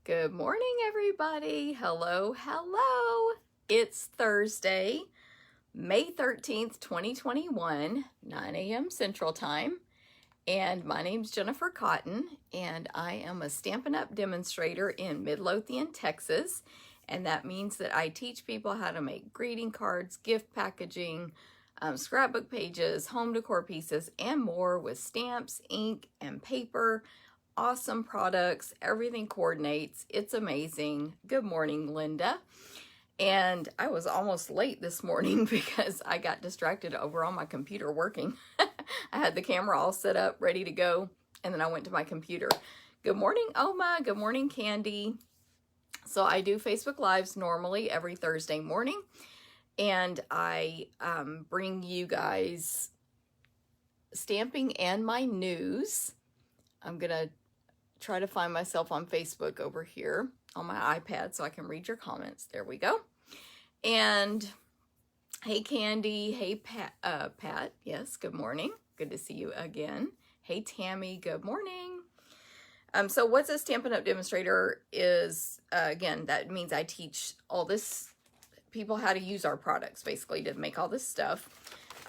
Good morning, everybody. Hello, hello. It's Thursday, May 13th, 2021, 9 a.m. Central Time. And my name's Jennifer Cotton, and I am a Stampin' Up! Demonstrator in Midlothian, Texas. And that means that I teach people how to make greeting cards, gift packaging, scrapbook pages, home decor pieces, and more with stamps, ink, and paper. Awesome products. Everything coordinates. It's amazing. Good morning, Linda. And I was almost late this morning because I got distracted over on my computer working. I had the camera all set up, ready to go, and then I went to my computer. Good morning, Oma. Good morning, Candy. So I do Facebook Lives normally every Thursday morning, and I bring you guys stamping and my news. I'm going to try to find myself on Facebook over here on my iPad so I can read your comments. There we go. And hey, Candy. Hey, Pat. Yes, good morning. Good to see you again. Hey, Tammy. Good morning. So what's a Stampin' Up! Demonstrator is, again, that means I teach all this people how to use our products, basically, to make all this stuff.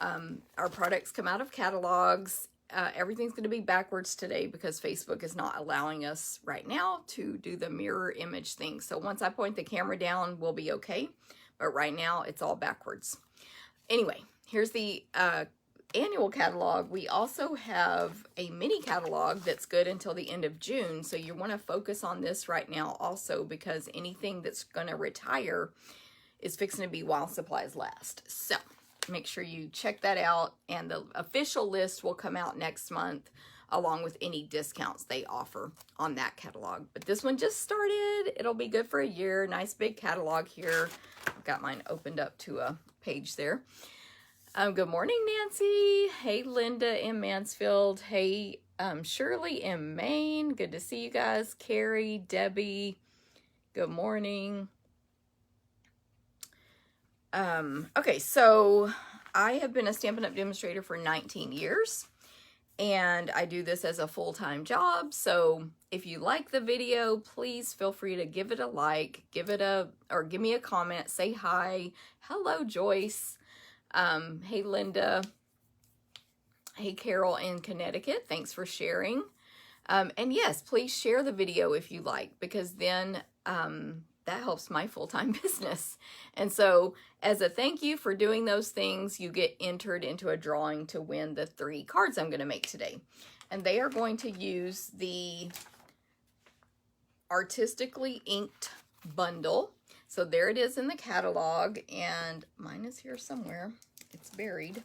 Our products come out of catalogs. Everything's going to be backwards today because Facebook is not allowing us right now to do the mirror image thing. So once I point the camera down, we'll be okay. But right now, it's all backwards. Anyway, here's the annual catalog. We also have a mini catalog that's good until the end of June. So you want to focus on this right now also, because anything that's going to retire is fixing to be while supplies last. So make sure you check that out, and the official list will come out next month along with any discounts they offer on that catalog. But this one just started. It'll be good for a year. Nice big catalog here. I've got mine opened up to a page there. Good morning, Nancy. Hey, Linda in Mansfield. Hey, Shirley in Maine. Good to see you guys. Carrie, Debbie, good morning. Okay, so I have been a Stampin' Up! Demonstrator for 19 years, and I do this as a full-time job. So if you like the video, please feel free to give it a like, give me a comment, say hi. Hello, Joyce. Hey, Linda. Hey, Carol in Connecticut. Thanks for sharing. And yes, please share the video if you like, because then, that helps my full-time business. And so as a thank you for doing those things, you get entered into a drawing to win the 3 cards I'm going to make today. And they are going to use the Artistically Inked bundle. So there it is in the catalog, and mine is here somewhere. It's buried.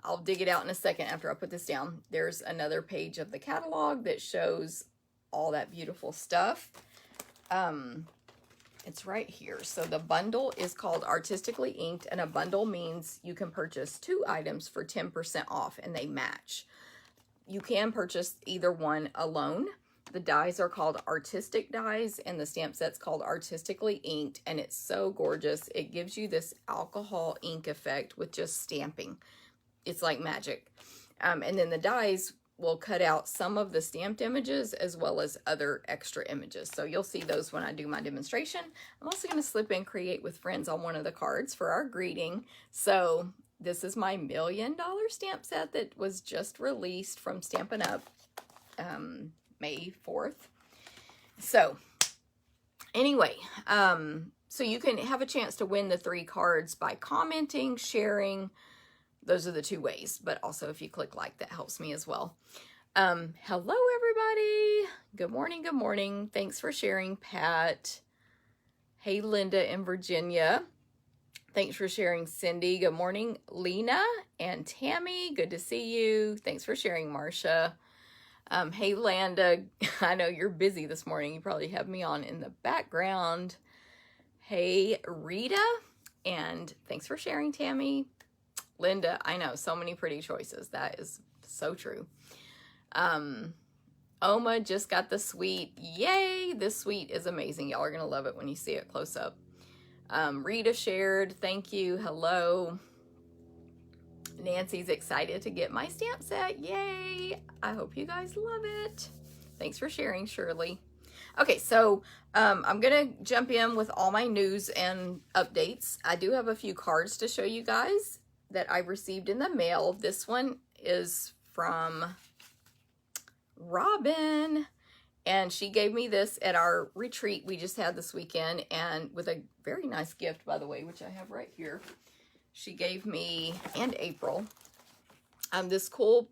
I'll dig it out in a second after I put this down. There's another page of the catalog that shows all that beautiful stuff. It's right here. So the bundle is called Artistically Inked, and a bundle means you can purchase 2 items for 10% off, and they match. You can purchase either one alone. The dies are called artistic dies, and the stamp set's called Artistically Inked, and it's so gorgeous. It gives you this alcohol ink effect with just stamping. It's like magic. And then the dies will cut out some of the stamped images as well as other extra images. So you'll see those when I do my demonstration. I'm also going to slip in Create with Friends on one of the cards for our greeting. So this is my $1 million stamp set that was just released from Stampin' Up! May 4th. So anyway, so you can have a chance to win the 3 cards by commenting, sharing. Those are the 2 ways, but also if you click like, that helps me as well. Hello, everybody. Good morning. Good morning. Thanks for sharing, Pat. Hey, Linda in Virginia. Thanks for sharing, Cindy. Good morning, Lena and Tammy. Good to see you. Thanks for sharing, Marcia. Hey, Landa. I know you're busy this morning. You probably have me on in the background. Hey, Rita. And thanks for sharing, Tammy. Linda, I know, so many pretty choices. That is so true. Oma just got the suite. Yay! This suite is amazing. Y'all are going to love it when you see it close up. Rita shared. Thank you. Hello. Nancy's excited to get my stamp set. Yay! I hope you guys love it. Thanks for sharing, Shirley. Okay, so I'm going to jump in with all my news and updates. I do have a few cards to show you guys that I received in the mail. This one is from Robin, and she gave me this at our retreat we just had this weekend, and with a very nice gift, by the way, which I have right here. She gave me, and April, this cool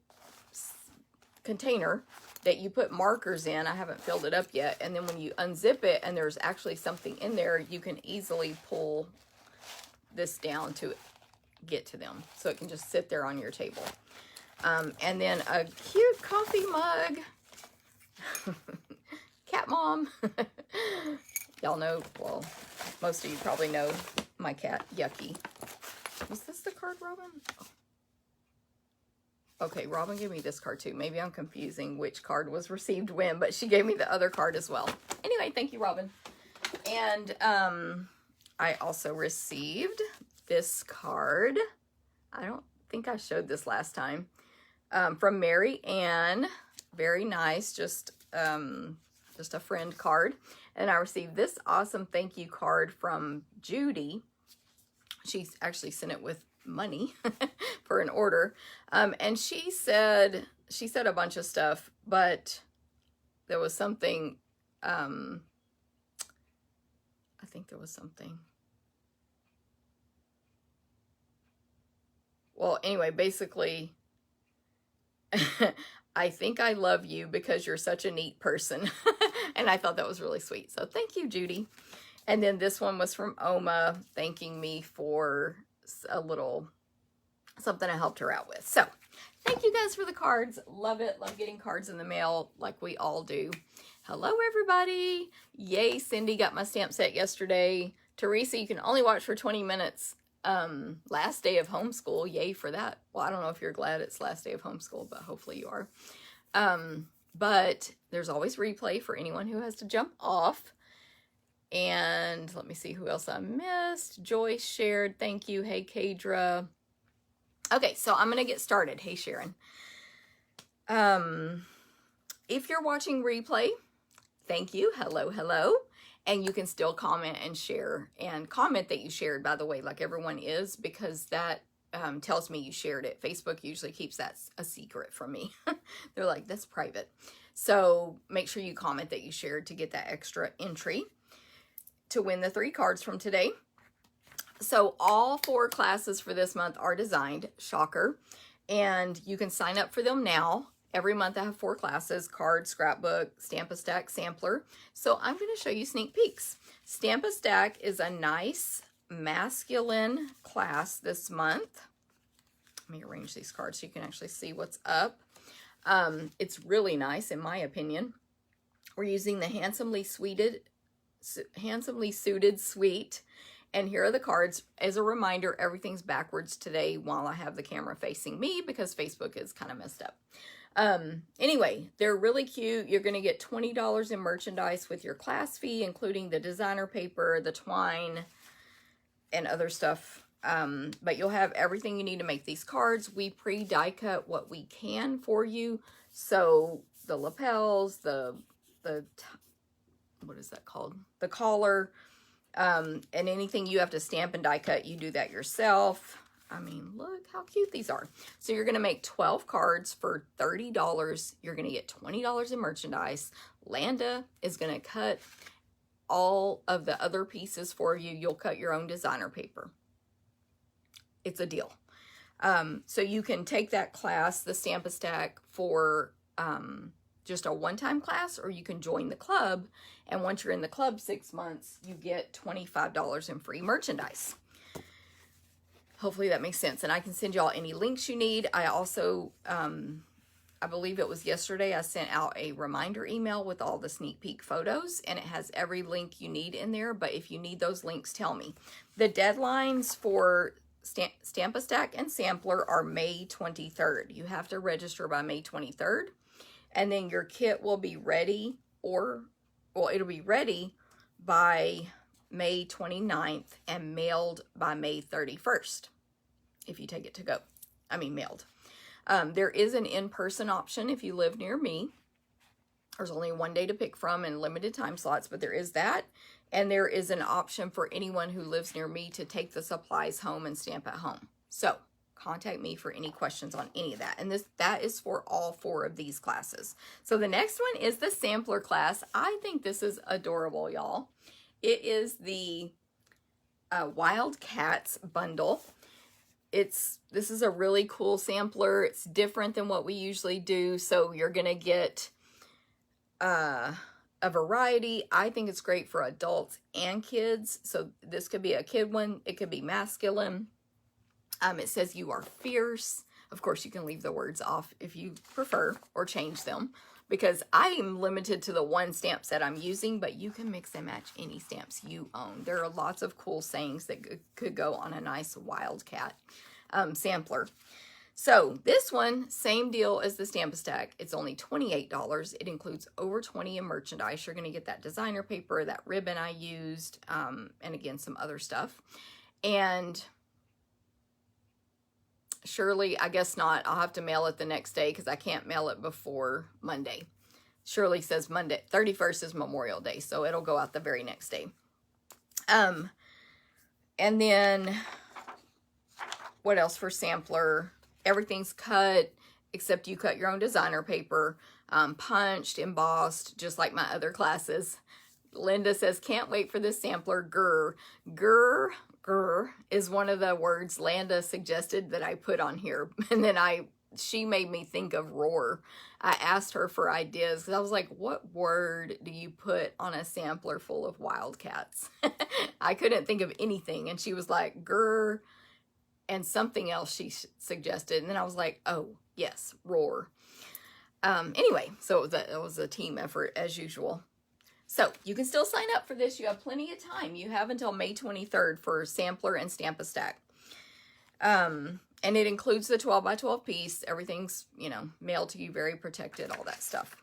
container that you put markers in. I haven't filled it up yet. And then when you unzip it and there's actually something in there, you can easily pull this down to get to them. So it can just sit there on your table. And then a cute coffee mug. Cat mom. Y'all know, well, most of you probably know my cat, Yucky. Was this the card, Robin? Okay, Robin gave me this card too. Maybe I'm confusing which card was received when, but she gave me the other card as well. Anyway, thank you, Robin. And I also received this card. I don't think I showed this last time. From Mary Ann. Very nice, just a friend card. And I received this awesome thank you card from Judy. She actually sent it with money for an order. And she said a bunch of stuff, but there was something, I think there was something. Well, anyway, basically, I think I love you because you're such a neat person. And I thought that was really sweet. So thank you, Judy. And then this one was from Oma, thanking me for a little something I helped her out with. So thank you guys for the cards. Love it. Love getting cards in the mail like we all do. Hello, everybody. Yay, Cindy got my stamp set yesterday. Teresa, you can only watch for 20 minutes. Last day of homeschool. Yay for that. Well, I don't know if you're glad it's last day of homeschool, but hopefully you are. But there's always replay for anyone who has to jump off. And let me see who else I missed. Joyce shared. Thank you. Hey, Kadra. Okay, so I'm going to get started. Hey, Sharon. If you're watching replay, thank you. Hello, hello. And you can still comment and share. And comment that you shared, by the way, like everyone is, because that tells me you shared it. Facebook usually keeps that a secret from me. They're like, that's private. So make sure you comment that you shared to get that extra entry to win the 3 cards from today. So all 4 classes for this month are designed, shocker, and you can sign up for them now. Every month I have 4 classes, card, scrapbook, Stamp-A-Stack, sampler. So I'm going to show you sneak peeks. Stamp-A-Stack is a nice masculine class this month. Let me arrange these cards so you can actually see what's up. It's really nice in my opinion. We're using the handsomely suited suite. And here are the cards. As a reminder, everything's backwards today while I have the camera facing me because Facebook is kind of messed up. Anyway, they're really cute. You're going to get $20 in merchandise with your class fee, including the designer paper, the twine, and other stuff. But you'll have everything you need to make these cards. We pre-die cut what we can for you. So the lapels, the what is that called? The collar, and anything you have to stamp and die cut, you do that yourself. I mean, look how cute these are. So you're going to make 12 cards for $30. You're going to get $20 in merchandise. Landa is going to cut all of the other pieces for you. You'll cut your own designer paper. It's a deal. So you can take that class, the Stamp-A-Stack, for just a one-time class, or you can join the club. And once you're in the club 6 months, you get $25 in free merchandise. Hopefully that makes sense. And I can send y'all any links you need. I also, I believe it was yesterday, I sent out a reminder email with all the sneak peek photos, and it has every link you need in there. But if you need those links, tell me. The deadlines for Stamp-A-Stack and Sampler are May 23rd. You have to register by May 23rd. And then your kit will be ready, it'll be ready by May 29th and mailed by May 31st if you take it to go. I mean mailed. There is an in-person option if you live near me. There's only one day to pick from and limited time slots, but there is that. And there is an option for anyone who lives near me to take the supplies home and stamp at home. So contact me for any questions on any of that. And that is for all 4 of these classes. So the next one is the sampler class. I think this is adorable, y'all. It is the Wildcats bundle. This is a really cool sampler. It's different than what we usually do. So you're going to get a variety. I think it's great for adults and kids. So this could be a kid one. It could be masculine. It says you are fierce. Of course, you can leave the words off if you prefer or change them, because I am limited to the one stamp set I'm using, but you can mix and match any stamps you own. There are lots of cool sayings that could go on a nice Wildcat sampler. So this one, same deal as the Stamp-A-Stack. It's only $28. It includes over 20 in merchandise. You're going to get that designer paper, that ribbon I used, and again, some other stuff. And Shirley, I guess not. I'll have to mail it the next day because I can't mail it before Monday. Shirley says Monday, 31st is Memorial Day, so it'll go out the very next day. And then what else for sampler? Everything's cut except you cut your own designer paper, punched, embossed, just like my other classes. Linda says, can't wait for this sampler. Grr. Grr. Grr is one of the words Landa suggested that I put on here. And then she made me think of roar. I asked her for ideas because I was like, what word do you put on a sampler full of wildcats? I couldn't think of anything. And she was like, grr, and something else she suggested. And then I was like, oh, yes, roar. Anyway, so it was a team effort as usual. So you can still sign up for this. You have plenty of time. You have until May 23rd for sampler and Stamp-A-Stack. And it includes the 12 by 12 piece. Everything's, mailed to you, very protected, all that stuff.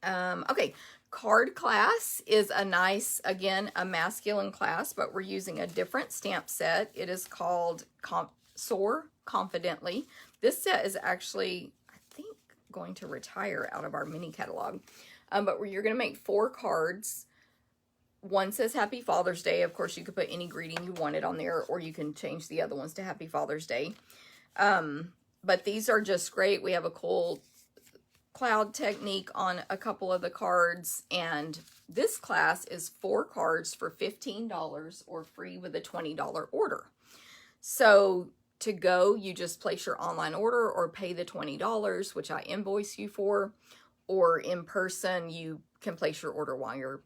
Okay, card class is a nice, again, a masculine class, but we're using a different stamp set. It is called Soar Confidently. This set is actually, I think, going to retire out of our mini catalog. But you're going to make 4 cards. One says Happy Father's Day. Of course, you could put any greeting you wanted on there, or you can change the other ones to Happy Father's Day. But these are just great. We have a cool cloud technique on a couple of the cards. And this class is 4 cards for $15 or free with a $20 order. So to go, you just place your online order or pay the $20, which I invoice you for. Or in person, you can place your order while you're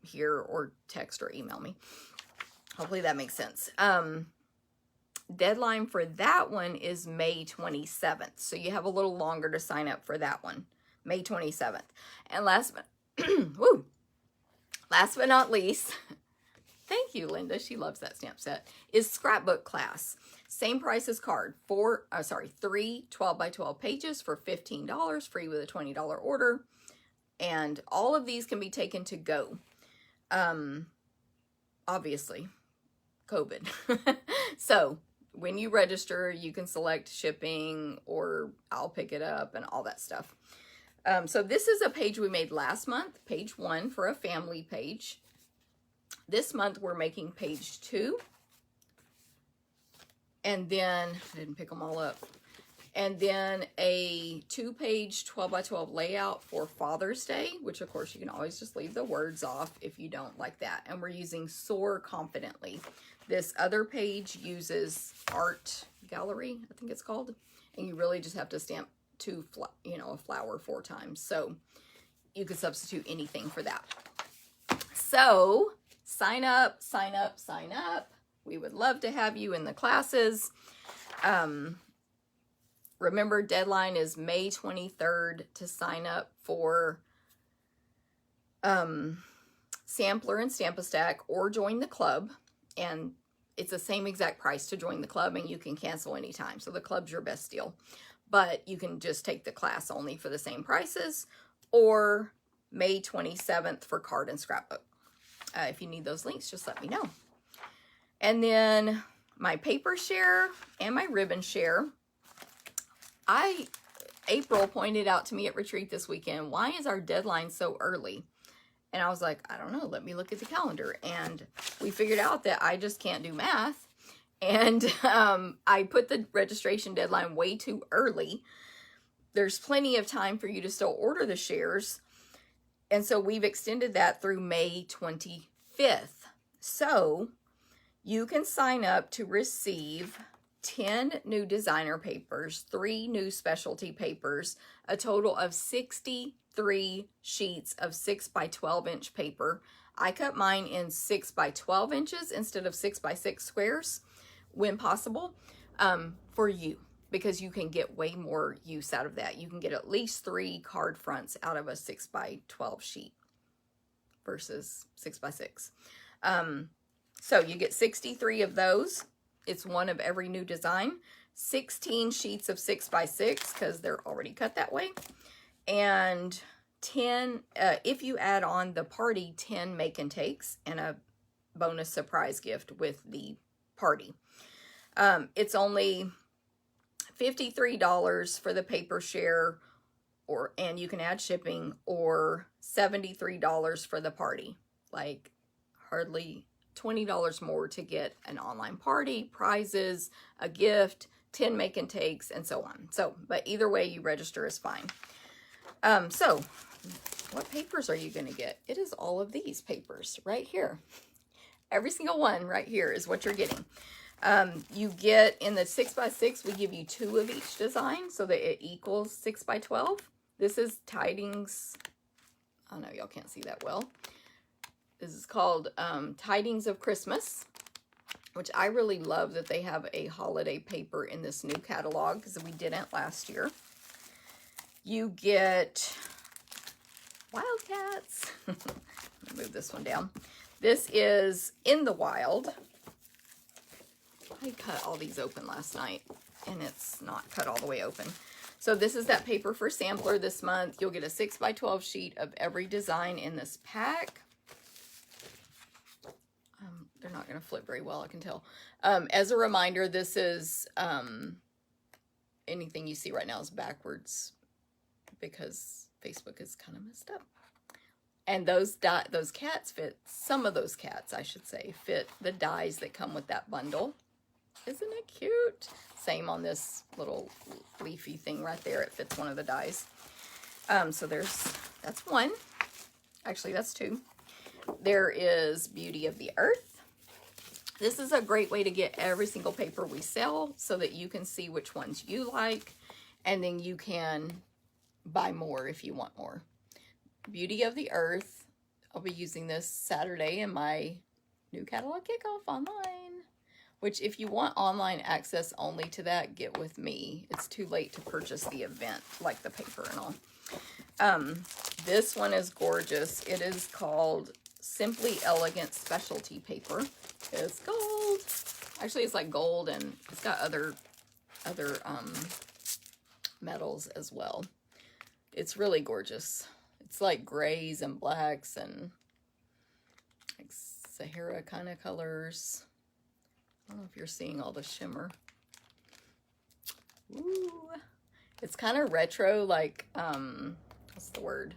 here, or text or email me. Hopefully that makes sense. Deadline for that one is May 27th. So you have a little longer to sign up for that one. May 27th. And last but not least, thank you, Linda. She loves that stamp set. Is scrapbook class. Same price as card. 3 12 by 12 pages for $15, free with a $20 order. And all of these can be taken to go. Obviously, COVID. So when you register, you can select shipping or I'll pick it up and all that stuff. So this is a page we made last month, page 1 for a family page. This month we're making page 2. And then, I didn't pick them all up. And then a 2-page 12 by 12 layout for Father's Day, which of course you can always just leave the words off if you don't like that. And we're using Soar Confidently. This other page uses Art Gallery, I think it's called. And you really just have to stamp a flower 4 times. So you could substitute anything for that. So sign up, sign up, sign up. We would love to have you in the classes. Remember, deadline is May 23rd to sign up for Sampler and Stamp-A-Stack or join the club. And it's the same exact price to join the club, and you can cancel anytime. So the club's your best deal. But you can just take the class only for the same prices, or May 27th for card and scrapbook. If you need those links, just let me know. And then my paper share and my ribbon share. I April pointed out to me at retreat this weekend, why is our deadline so early? And I was like, I don't know, let me look at the calendar. And we figured out that I just can't do math. And I put the registration deadline way too early. There's plenty of time for you to still order the shares. And so we've extended that through May 25th. So you can sign up to receive 10 new designer papers, 3 new specialty papers, a total of 63 sheets of 6 by 12 inch paper. I cut mine in 6 by 12 inches instead of 6 by 6 squares when possible, for you, because you can get way more use out of that. You can get at least 3 card fronts out of a 6 by 12 sheet versus 6 by 6. So you get 63 of those. It's one of every new design. 16 sheets of 6 by 6 because they're already cut that way. And 10, if you add on the party, 10 make and takes and a bonus surprise gift with the party. It's only $53 for the paper share, and you can add shipping, or $73 for the party. Like hardly $20 more to get an online party, prizes, a gift, 10 make and takes, and so on. So, but either way you register is fine. So what papers are you going to get? It is all of these papers right here. Every single one right here is what you're getting. You get in the 6 by 6, we give you 2 of each design so that it equals 6 by 12. This is Tidings. I know y'all can't see that well. This is called Tidings of Christmas, which I really love that they have a holiday paper in this new catalog because we didn't last year. You get Wildcats. Let me move this one down. This is In the Wild. I cut all these open last night and it's not cut all the way open. So this is that paper for sampler this month. You'll get a 6 by 12 sheet of every design in this pack. They're not going to flip very well, I can tell. As a reminder, this is, anything you see right now is backwards because Facebook is kind of messed up. And those cats fit, some of those cats, I should say, fit the dies that come with that bundle. Isn't it cute? Same on this little leafy thing right there. It fits one of the dies. So that's one. Actually, that's 2. There is Beauty of the Earth. This is a great way to get every single paper we sell so that you can see which ones you like, and then you can buy more if you want more. Beauty of the Earth. I'll be using this Saturday in my new catalog kickoff online, which if you want online access only to that, get with me. It's too late to purchase the event, like the paper and all. This one is gorgeous. It is called Simply Elegant Specialty Paper. It's gold. Actually, it's like gold, and it's got other metals as well. It's really gorgeous. It's like grays and blacks and like Sahara kind of colors. I don't know if you're seeing all the shimmer. Ooh. It's kind of retro, like, what's the word?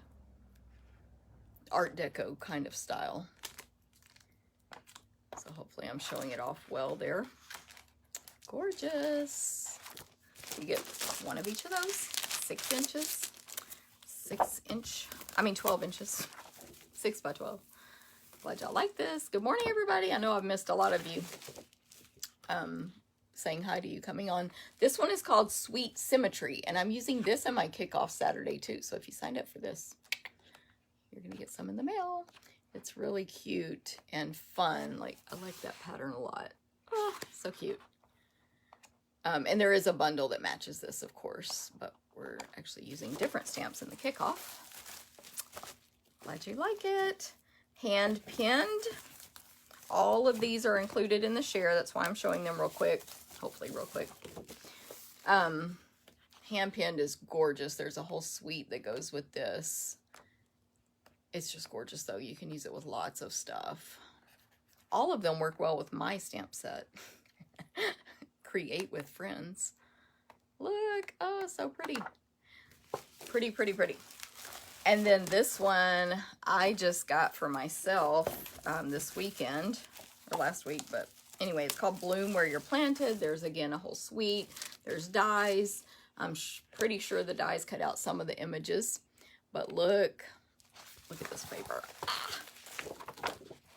Art Deco kind of style. So hopefully I'm showing it off well there. Gorgeous. You get one of each of those. 6 inches. 12 inches. 6 by 12. Glad y'all like this. Good morning, everybody. I know I've missed a lot of you saying hi to you coming on. This one is called Sweet Symmetry, and I'm using this in my kickoff Saturday too. So if you signed up for this, you're gonna get some in the mail. It's really cute and fun. Like, I like that pattern a lot. Oh, so cute. And there is a bundle that matches this, of course, but we're actually using different stamps in the kickoff. Glad you like it. Hand pinned. All of these are included in the share. That's why I'm showing them real quick. Hopefully real quick. Hand pinned is gorgeous. There's a whole suite that goes with this. It's just gorgeous, though. You can use it with lots of stuff. All of them work well with my stamp set. Create with friends. Look. Oh, so pretty. Pretty, pretty, pretty. And then this one I just got for myself this weekend, or last week, but anyway, it's called Bloom Where You're Planted. There's, again, a whole suite. There's dies. I'm pretty sure the dies cut out some of the images, but look at this paper. Ah,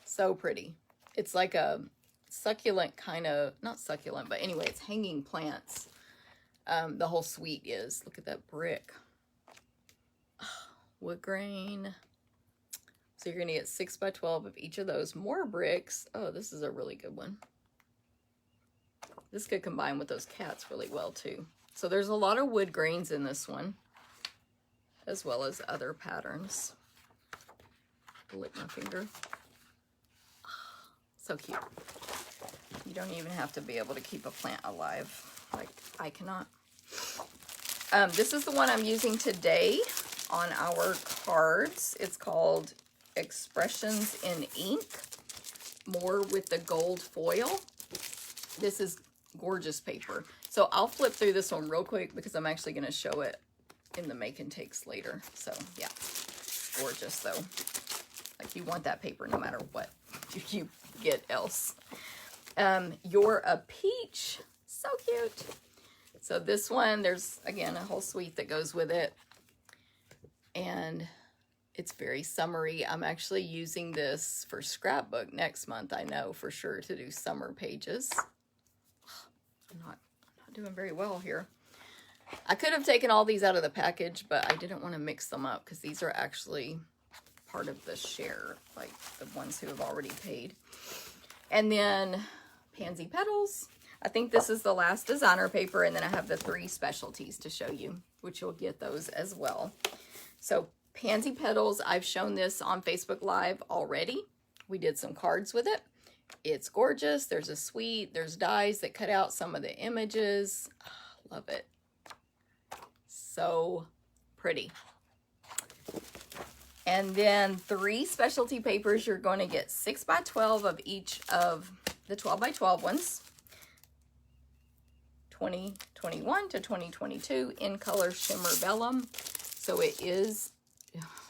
so pretty. It's like a succulent kind of, not succulent, but anyway, it's hanging plants. The whole suite is. Look at that brick. Wood grain. So you're going to get 6 by 12 of each of those. More bricks. Oh, this is a really good one. This could combine with those cats really well too. So there's a lot of wood grains in this one, as well as other patterns. Lick my finger. So cute. You don't even have to be able to keep a plant alive like I cannot. This is the one I'm using today on our cards. It's called Expressions in Ink, more with the gold foil. This is gorgeous paper. So I'll flip through this one real quick because I'm actually going to show it in the make and takes later. So yeah, gorgeous though. Like you want that paper no matter what you get else. You're a Peach. So cute. So this one, there's again a whole suite that goes with it. And it's very summery. I'm actually using this for scrapbook next month, I know for sure, to do summer pages. I'm not doing very well here. I could have taken all these out of the package, but I didn't want to mix them up because these are actually part of the share, like the ones who have already paid. And then Pansy Petals. I think this is the last designer paper, and then I have the 3 specialties to show you, which you'll get those as well. So Pansy Petals, I've shown this on Facebook Live already. We did some cards with it. It's gorgeous. There's a suite. There's dies that cut out some of the images. Oh, love it. So pretty. And then 3 specialty papers. You're going to get 6 by 12 of each of the 12 by 12 ones. 2021 to 2022 in color Shimmer Vellum. So it is,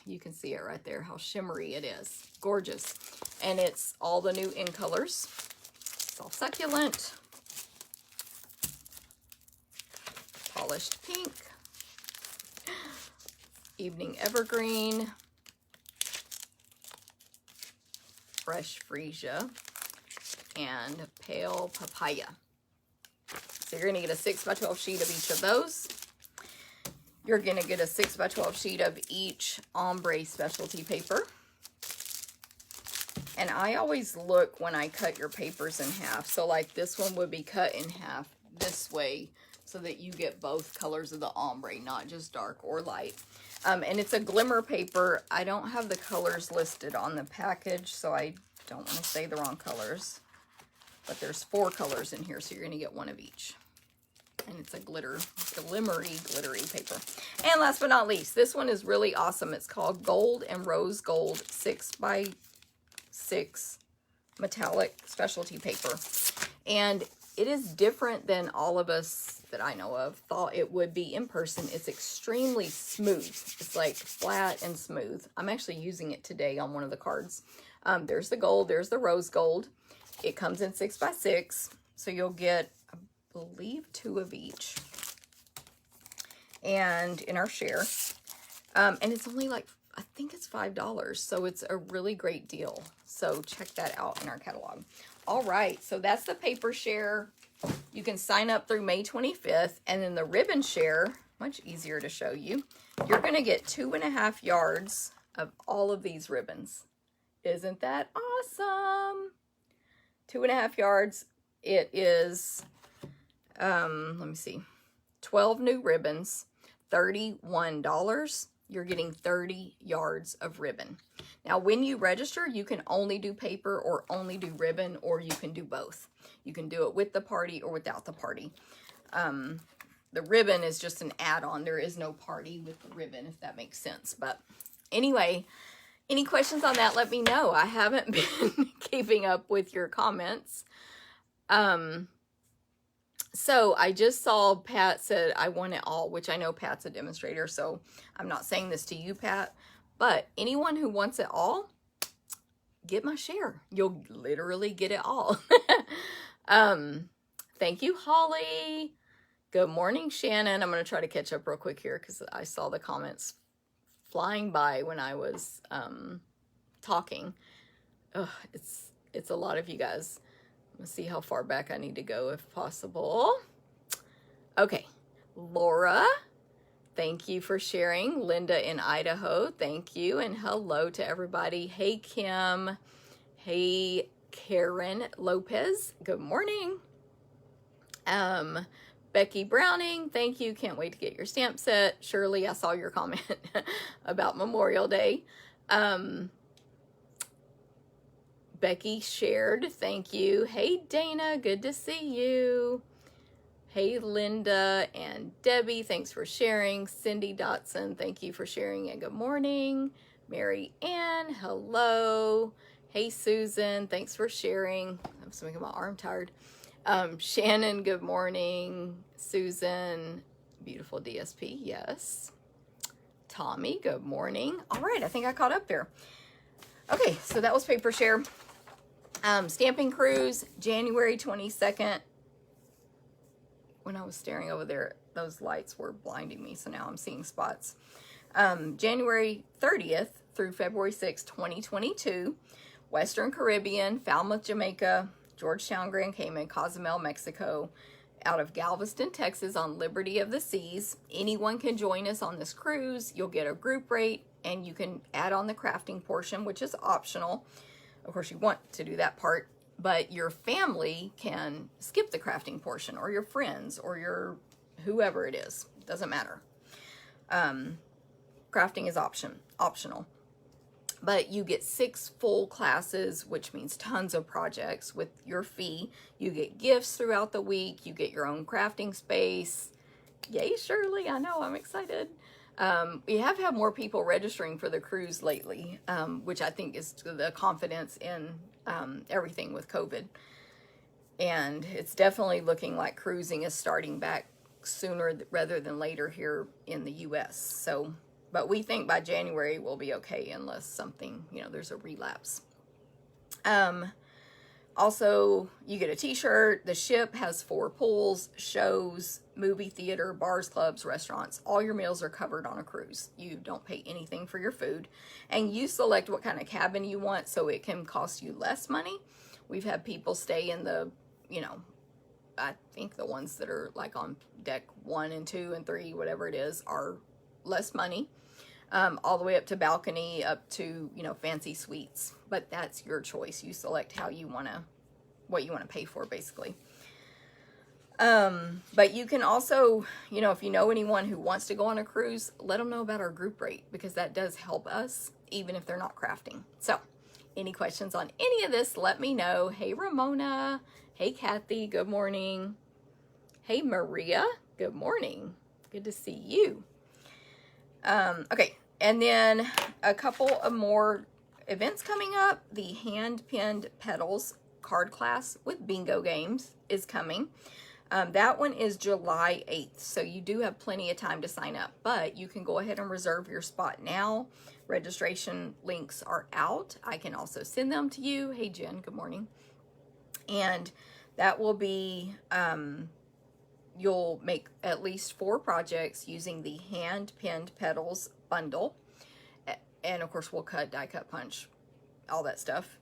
you can see it right there, how shimmery it is. Gorgeous. And it's all the new in colors. It's all succulent. Polished pink. Evening evergreen. Fresh freesia. And pale papaya. So you're going to get a 6 by 12 sheet of each of those. You're going to get a 6 by 12 sheet of each ombre specialty paper. And I always look when I cut your papers in half. So like this one would be cut in half this way so that you get both colors of the ombre, not just dark or light. And it's a glimmer paper. I don't have the colors listed on the package, so I don't want to say the wrong colors. But there's 4 colors in here, so you're going to get 1 of each. And it's a glittery paper. And last but not least, this one is really awesome. It's called Gold and Rose Gold 6 by 6 metallic specialty paper. And it is different than all of us that I know of thought it would be in person. It's extremely smooth. It's like flat and smooth. I'm actually using it today on one of the cards. There's the gold, there's the rose gold. It comes in 6 by 6, so you'll get, I believe, 2 of each. And in our share. And it's only like, I think it's $5, so it's a really great deal. So check that out in our catalog. All right, so that's the paper share. You can sign up through May 25th, and then the ribbon share, much easier to show you. You're going to get 2.5 yards of all of these ribbons. Isn't that awesome? 2.5 yards. It is, let me see, 12 new ribbons, $31. You're getting 30 yards of ribbon. Now, when you register, you can only do paper or only do ribbon, or you can do both. You can do it with the party or without the party. The ribbon is just an add-on. There is no party with the ribbon, if that makes sense. But anyway, any questions on that, let me know. I haven't been keeping up with your comments. So I just saw Pat said, I want it all, which I know Pat's a demonstrator, so I'm not saying this to you, Pat, but anyone who wants it all, get my share. You'll literally get it all. Thank you, Holly. Good morning, Shannon. I'm going to try to catch up real quick here because I saw the comments flying by when I was talking. Ugh, it's a lot of you guys. Let's see how far back I need to go if possible. Okay, Laura, thank you for sharing. Linda in Idaho, thank you. And hello to everybody. Hey, Kim. Hey, Karen Lopez, good morning. Becky Browning, thank you. Can't wait to get your stamp set. Shirley, I saw your comment about Memorial Day. Becky shared, thank you. Hey, Dana, good to see you. Hey, Linda and Debbie, thanks for sharing. Cindy Dotson, thank you for sharing and good morning. Mary Ann, hello. Hey, Susan, thanks for sharing. I'm just making my arm tired. Shannon, good morning. Susan, beautiful DSP, yes. Tommy, good morning. All right, I think I caught up there. Okay, so that was Paper Share. Stamping Cruise, January 22nd. When I was staring over there, those lights were blinding me, so now I'm seeing spots. January 30th through February 6th, 2022. Western Caribbean, Falmouth, Jamaica, Georgetown, Grand Cayman, Cozumel, Mexico, out of Galveston, Texas on Liberty of the Seas. Anyone can join us on this cruise. You'll get a group rate and you can add on the crafting portion, which is optional. Of course, you want to do that part, but your family can skip the crafting portion, or your friends, or your whoever it is. Doesn't matter. Crafting is optional. But you get 6 full classes, which means tons of projects with your fee. You get gifts throughout the week. You get your own crafting space. Yay, Shirley. I know, I'm excited. We have had more people registering for the cruise lately, which I think is the confidence in everything with COVID. And it's definitely looking like cruising is starting back sooner rather than later here in the U.S. So, but we think by January we'll be okay unless something, there's a relapse. Also, you get a t-shirt. The ship has 4 pools, shows, movie theater, bars, clubs, restaurants. All your meals are covered on a cruise. You don't pay anything for your food. And you select what kind of cabin you want, so it can cost you less money. We've had people stay in the, I think the ones that are like on deck 1 and 2 and 3, whatever it is, are less money. All the way up to balcony, up to, fancy suites. But that's your choice. You select how you want to, what you want to pay for, basically. But you can also, if you know anyone who wants to go on a cruise, let them know about our group rate, because that does help us, even if they're not crafting. So, any questions on any of this, let me know. Hey, Ramona. Hey, Kathy. Good morning. Hey, Maria. Good morning. Good to see you. Okay. And then a couple of more events coming up. The hand-pinned petals card class with bingo games is coming. That one is July 8th, so you do have plenty of time to sign up, but you can go ahead and reserve your spot now. Registration links are out. I can also send them to you. Hey, Jen, good morning. And that will be, you'll make at least 4 projects using the hand-pinned petals bundle. And of course, we'll cut, die cut, punch, all that stuff.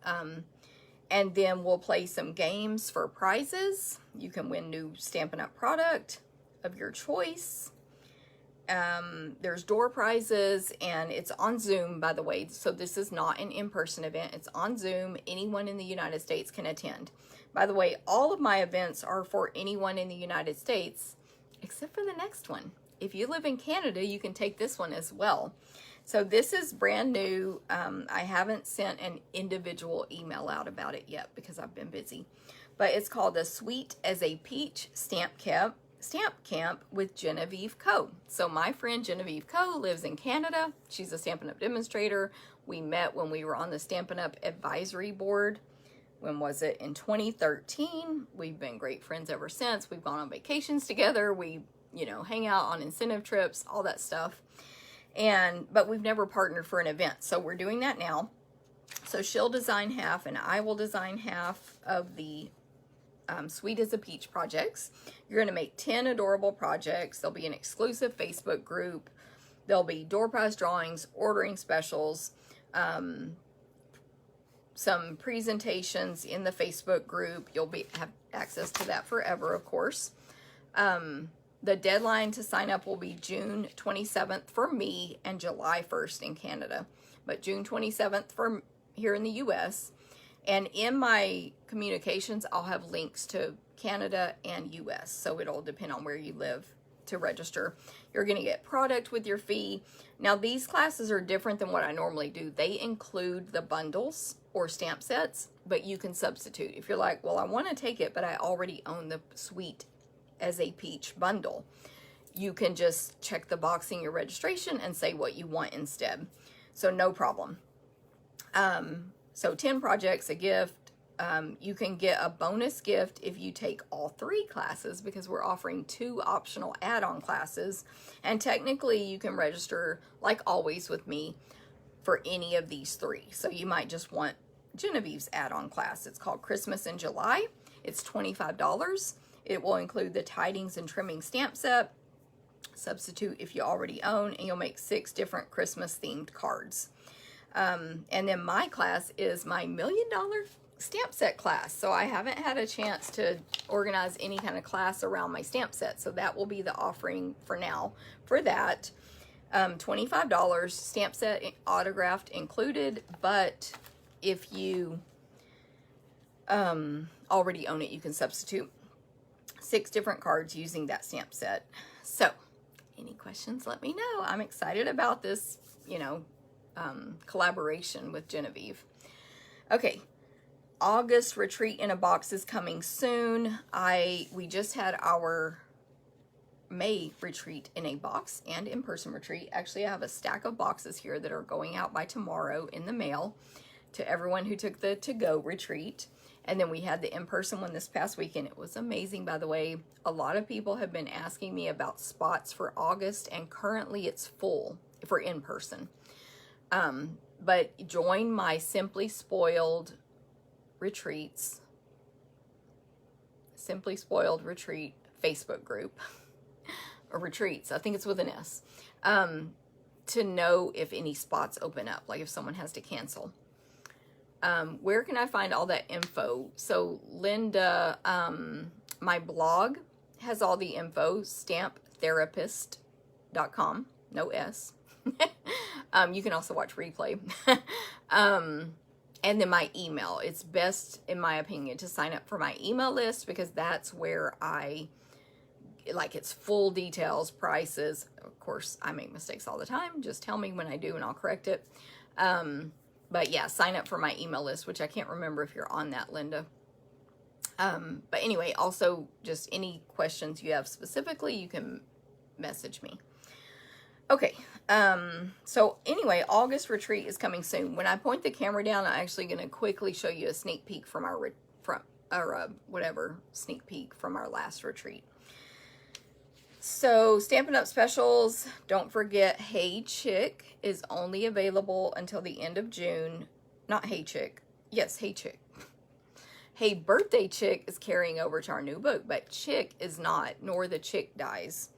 And then we'll play some games for prizes. You can win new Stampin' Up! Product of your choice. There's door prizes, and it's on Zoom, by the way. So this is not an in-person event. It's on Zoom. Anyone in the United States can attend. By the way, all of my events are for anyone in the United States, except for the next one. If you live in Canada, you can take this one as well. So this is brand new. I haven't sent an individual email out about it yet because I've been busy. But it's called the Sweet as a Peach Stamp Camp with Genevieve Coe. So my friend Genevieve Coe lives in Canada. She's a Stampin' Up! Demonstrator. We met when we were on the Stampin' Up! Advisory Board. when was it? In 2013. We've been great friends ever since. We've gone on vacations together. We, you know, hang out on incentive trips, all that stuff. But we've never partnered for an event. So we're doing that now. So she'll design half and I will design half of the Sweet as a Peach projects. You're going to make 10 adorable projects. There'll be an exclusive Facebook group. There'll be door prize drawings, ordering specials, some presentations in the Facebook group. You'll have access to that forever, of course. The deadline to sign up will be June 27th for me and July 1st in Canada, but June 27th for here in the US. And in my communications, I'll have links to Canada and US, so it'll depend on where you live to register. You're going to get product with your fee. Now, these classes are different than what I normally do. They include the bundles or stamp sets, but you can substitute. If you're like, well, I want to take it, but I already own the Sweet as a Peach bundle, you can just check the box in your registration and say what you want instead. So no problem. So 10 projects, a gift. You can get a bonus gift if you take all 3 classes, because we're offering 2 optional add-on classes. And technically you can register, like always with me, for any of these 3. So you might just want Genevieve's add-on class. It's called Christmas in July. It's $25. It will include the Tidings and Trimming stamp set. Substitute if you already own, and you'll make 6 different Christmas themed cards. And then my class is my $1 Million stamp set class. So I haven't had a chance to organize any kind of class around my stamp set. So that will be the offering for now for that. $25 stamp set autographed included, but if you already own it, you can substitute 6 different cards using that stamp set. So any questions, let me know. I'm excited about this, you know, collaboration with Genevieve. Okay, August retreat in a box is coming soon. We just had our May retreat in a box and in-person retreat. Actually, I have a stack of boxes here that are going out by tomorrow in the mail to everyone who took the to-go retreat. And then we had the in-person one this past weekend. It was amazing, by the way. A lot of people have been asking me about spots for August, and currently it's full for in-person. But join my Simply Spoiled Retreats, Simply Spoiled Retreat Facebook group, or retreats, I think it's with an S, to know if any spots open up, like if someone has to cancel. Where can I find all that info? So Linda, my blog has all the info, stamptherapist.com, no S. You can also watch replay. And then my email. It's best, in my opinion, to sign up for my email list, because that's where it's full details, prices. Of course, I make mistakes all the time. Just tell me when I do and I'll correct it. But yeah, sign up for my email list, which I can't remember if you're on that, Linda. But anyway, also just any questions you have specifically, you can message me. Okay, so anyway, August retreat is coming soon. When I point the camera down, I'm actually going to quickly show you a sneak peek from our sneak peek from our last retreat. So Stampin' Up specials, don't forget Hey Chick is only available until the end of June. Not Hey Chick. Yes, Hey Chick. Hey Birthday Chick is carrying over to our new book, but Chick is not, nor the Chick Dies.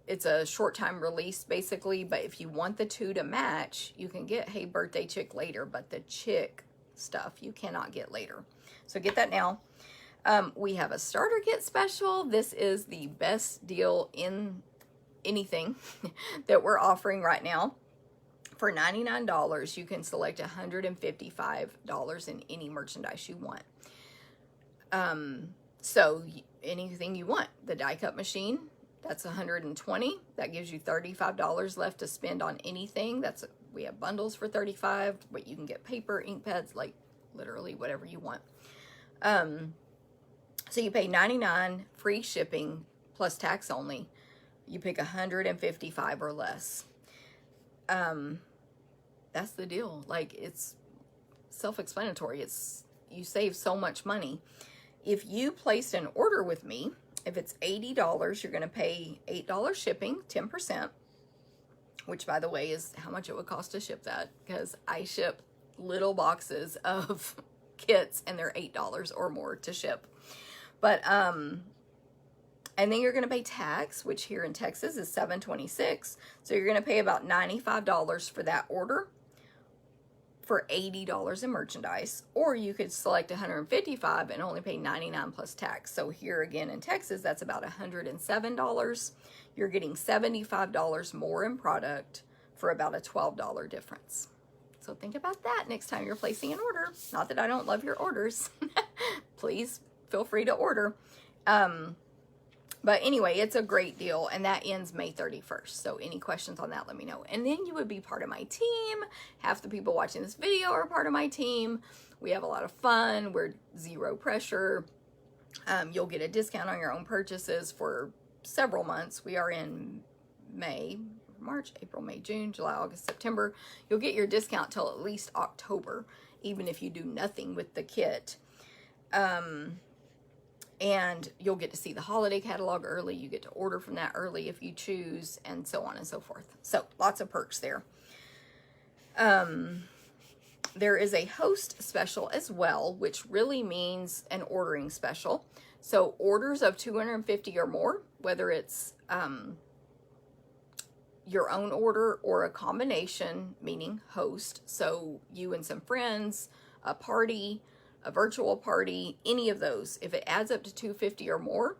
It's a short time release basically, but if you want the 2 to match, you can get Hey Birthday Chick later, but the Chick stuff you cannot get later. So get that now. We have a starter kit special. This is the best deal in anything that we're offering right now. For $99, you can select $155 in any merchandise you want. So anything you want. The die cut machine, that's $120. That gives you $35 left to spend on anything. We have bundles for $35, but you can get paper, ink pads, like literally whatever you want. So you pay $99, free shipping, plus tax only. You pick $155 or less. That's the deal. Like, it's self-explanatory. You save so much money. If you placed an order with me, if it's $80, you're going to pay $8 shipping, 10%, which, by the way, is how much it would cost to ship that, because I ship little boxes of kits and they're $8 or more to ship. But and then you're going to pay tax, which here in Texas is $7.26. So you're going to pay about $95 for that order for $80 in merchandise, or you could select $155 and only pay $99 plus tax. So here again in Texas, that's about $107. You're getting $75 more in product for about a $12 difference. So think about that next time you're placing an order. Not that I don't love your orders. Please feel free to order. But anyway, it's a great deal, and that ends May 31st. So any questions on that, let me know. And then you would be part of my team. Half the people watching this video are part of my team. We have a lot of fun. We're zero pressure. You'll get a discount on your own purchases for several months. We are in May, March, April, May, June, July, August, September. You'll get your discount till at least October, even if you do nothing with the kit. And you'll get to see the holiday catalog early. You get to order from that early if you choose, and so on and so forth. So lots of perks there. There is a host special as well, which really means an ordering special. So orders of 250 or more, whether it's your own order or a combination, meaning host. So you and some friends, a party, a virtual party, any of those. If it adds up to 250 or more,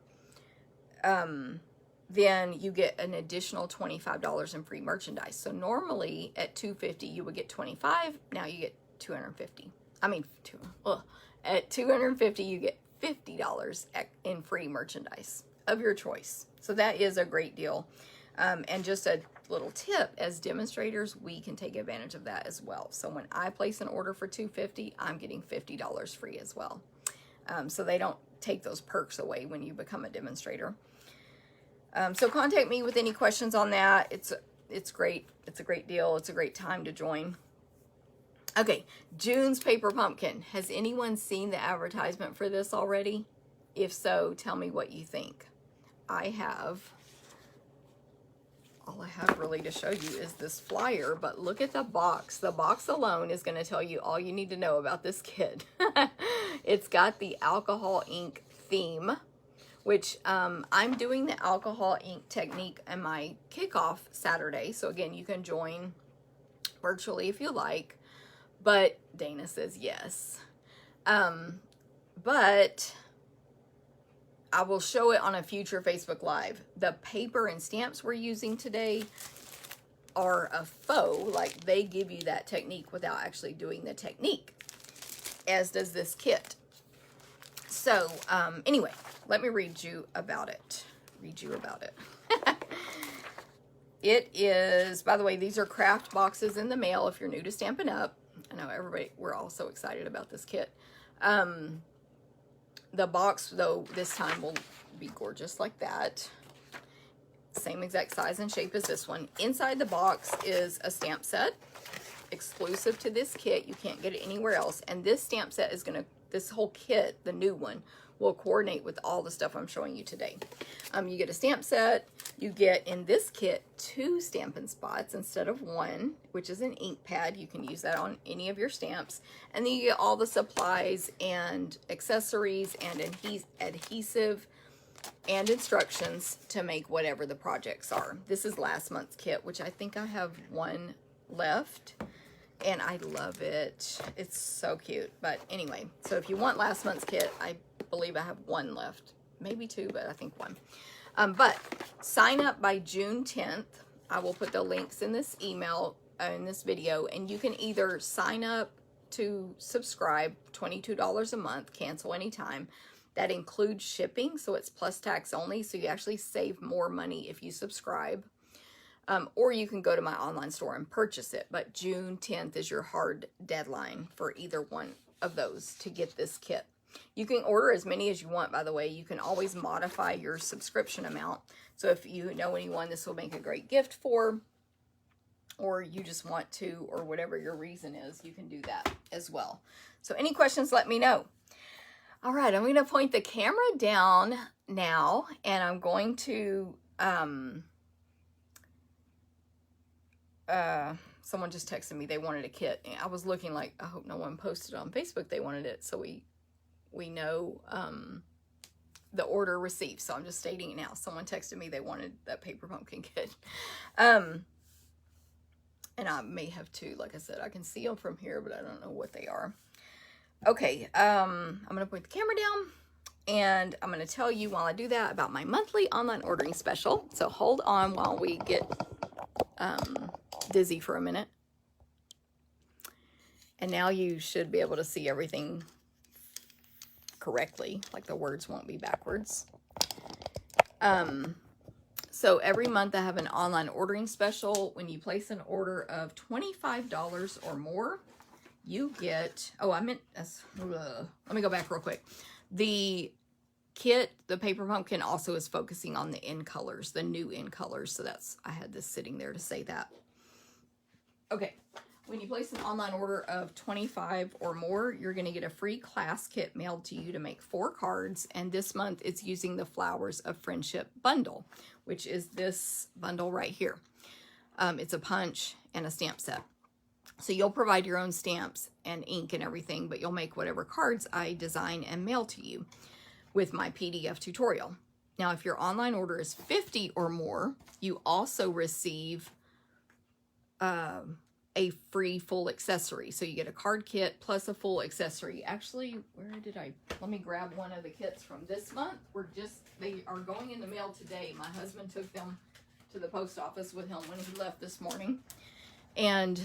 then you get an additional $25 in free merchandise. So normally at 250 you would get 25. Now you get 250. At 250 you get $50 in free merchandise of your choice. So that is a great deal. And just a little tip, as demonstrators, we can take advantage of that as well. So when I place an order for $250, I'm getting $50 free as well. So they don't take those perks away when you become a demonstrator. So contact me with any questions on that. It's great. It's a great deal. It's a great time to join. Okay, June's Paper Pumpkin. Has anyone seen the advertisement for this already? If so, tell me what you think. I have. All I have really to show you is this flyer, but look at the box. The box alone is going to tell you all you need to know about this kit. It's got the alcohol ink theme, which I'm doing the alcohol ink technique in my kickoff Saturday. So again, you can join virtually if you like, but Dana says yes. But I will show it on a future Facebook Live. The paper and stamps we're using today are a faux, like they give you that technique without actually doing the technique, as does this kit. So anyway, let me read you about it. It is, by the way, these are craft boxes in the mail if you're new to Stampin' Up. I know we're all so excited about this kit. The box, though, this time will be gorgeous like that. Same exact size and shape as this one. Inside the box is a stamp set, exclusive to this kit. You can't get it anywhere else. And this stamp set is this whole kit, the new one, will coordinate with all the stuff I'm showing you today. You get a stamp set. You get, in this kit, 2 Stampin' Spots instead of 1, which is an ink pad. You can use that on any of your stamps. And then you get all the supplies and accessories and adhesive and instructions to make whatever the projects are. This is last month's kit, which I think I have 1 left. And I love it. It's so cute. But anyway, so if you want last month's kit, I believe I have 1 left. Maybe 2, but I think 1. But sign up by June 10th. I will put the links in this email, in this video, and you can either sign up to subscribe, $22 a month, cancel anytime. That includes shipping, so it's plus tax only, so you actually save more money if you subscribe. Or you can go to my online store and purchase it, but June 10th is your hard deadline for either one of those to get this kit. You can order as many as you want, by the way. You can always modify your subscription amount. So if you know anyone this will make a great gift for, or you just want to, or whatever your reason is, you can do that as well. So any questions, let me know. All right, I'm going to point the camera down now, and I'm going to, someone just texted me they wanted a kit. I was looking like, I hope no one posted on Facebook they wanted it, so we know the order received. So I'm just stating it now. Someone texted me they wanted that paper pumpkin kit. And I may have two. Like I said, I can see them from here, but I don't know what they are. Okay, I'm going to point the camera down, and I'm going to tell you while I do that about my monthly online ordering special. So hold on while we get dizzy for a minute. And now you should be able to see everything correctly, like the words won't be backwards. So every month I have an online ordering special. When you place an order of $25 or more, you get, let me go back real quick. The kit, the paper pumpkin, also is focusing on the in colors, the new in colors. So I had this sitting there to say that. Okay, when you place an online order of 25 or more, you're going to get a free class kit mailed to you to make 4 cards. And this month it's using the Flowers of Friendship bundle, which is this bundle right here. It's a punch and a stamp set. So you'll provide your own stamps and ink and everything, but you'll make whatever cards I design and mail to you with my PDF tutorial. Now, if your online order is 50 or more, you also receive a free full accessory. So you get a card kit plus a full accessory. Actually, let me grab one of the kits from this month. They are going in the mail today. My husband took them to the post office with him when he left this morning. And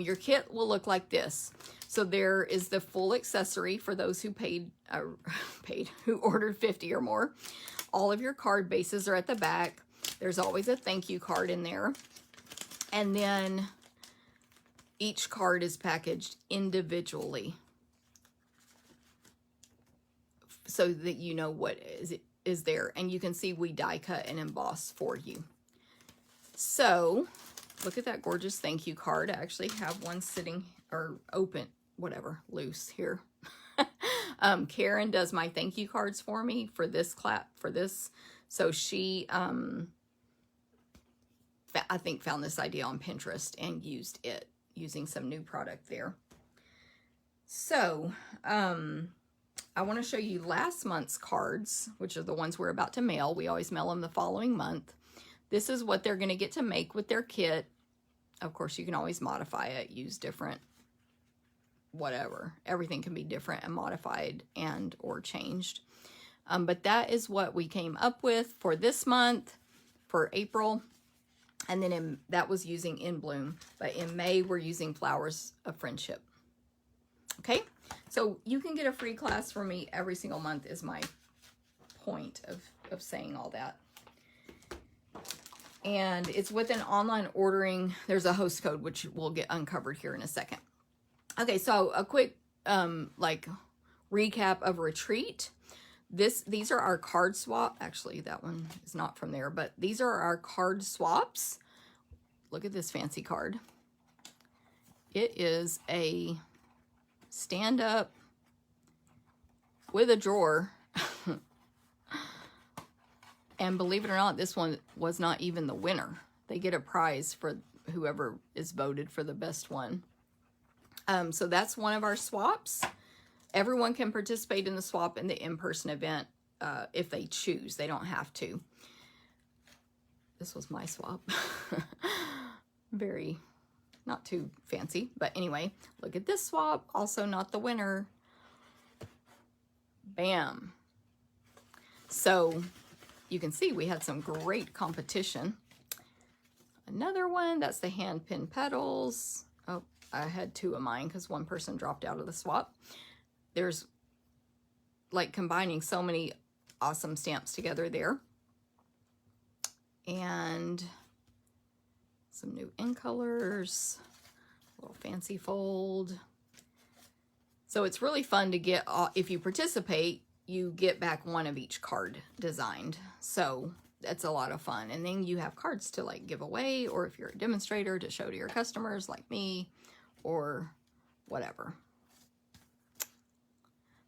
your kit will look like this. So there is the full accessory for those who who ordered 50 or more. All of your card bases are at the back. There's always a thank you card in there. And then each card is packaged individually so that you know what is there. And you can see we die cut and emboss for you. So look at that gorgeous thank you card. I actually have one sitting, or open, whatever, loose here. Karen does my thank you cards for me for this So she, I think, found this idea on Pinterest and used it, using some new product there. So, I want to show you last month's cards, which are the ones we're about to mail. We always mail them the following month. This is what they're going to get to make with their kit. Of course, you can always modify it, use different, whatever. Everything can be different and modified and or changed. But that is what we came up with for this month, for April. And then that was using In Bloom. But in May, we're using Flowers of Friendship. Okay? So you can get a free class from me every single month is my point of saying all that. And it's with an online ordering. There's a host code, which will get uncovered here in a second. Okay, so a quick recap of Retreat. These are our card swap. Actually, that one is not from there, but these are our card swaps. Look at this fancy card. It is a stand-up with a drawer. And believe it or not, this one was not even the winner. They get a prize for whoever is voted for the best one. So that's one of our swaps. Everyone can participate in the swap in the in-person event if they choose. They don't have to. This was my swap. Very, not too fancy. But anyway, look at this swap. Also not the winner. Bam. So you can see we had some great competition. Another one, that's the hand pin petals. Oh, I had 2 of mine because one person dropped out of the swap. There's like combining so many awesome stamps together there. And some new in colors, a little fancy fold. So it's really fun to get, if you participate, you get back one of each card designed. So It's a lot of fun. And then you have cards to like give away, or if you're a demonstrator, to show to your customers like me, or whatever.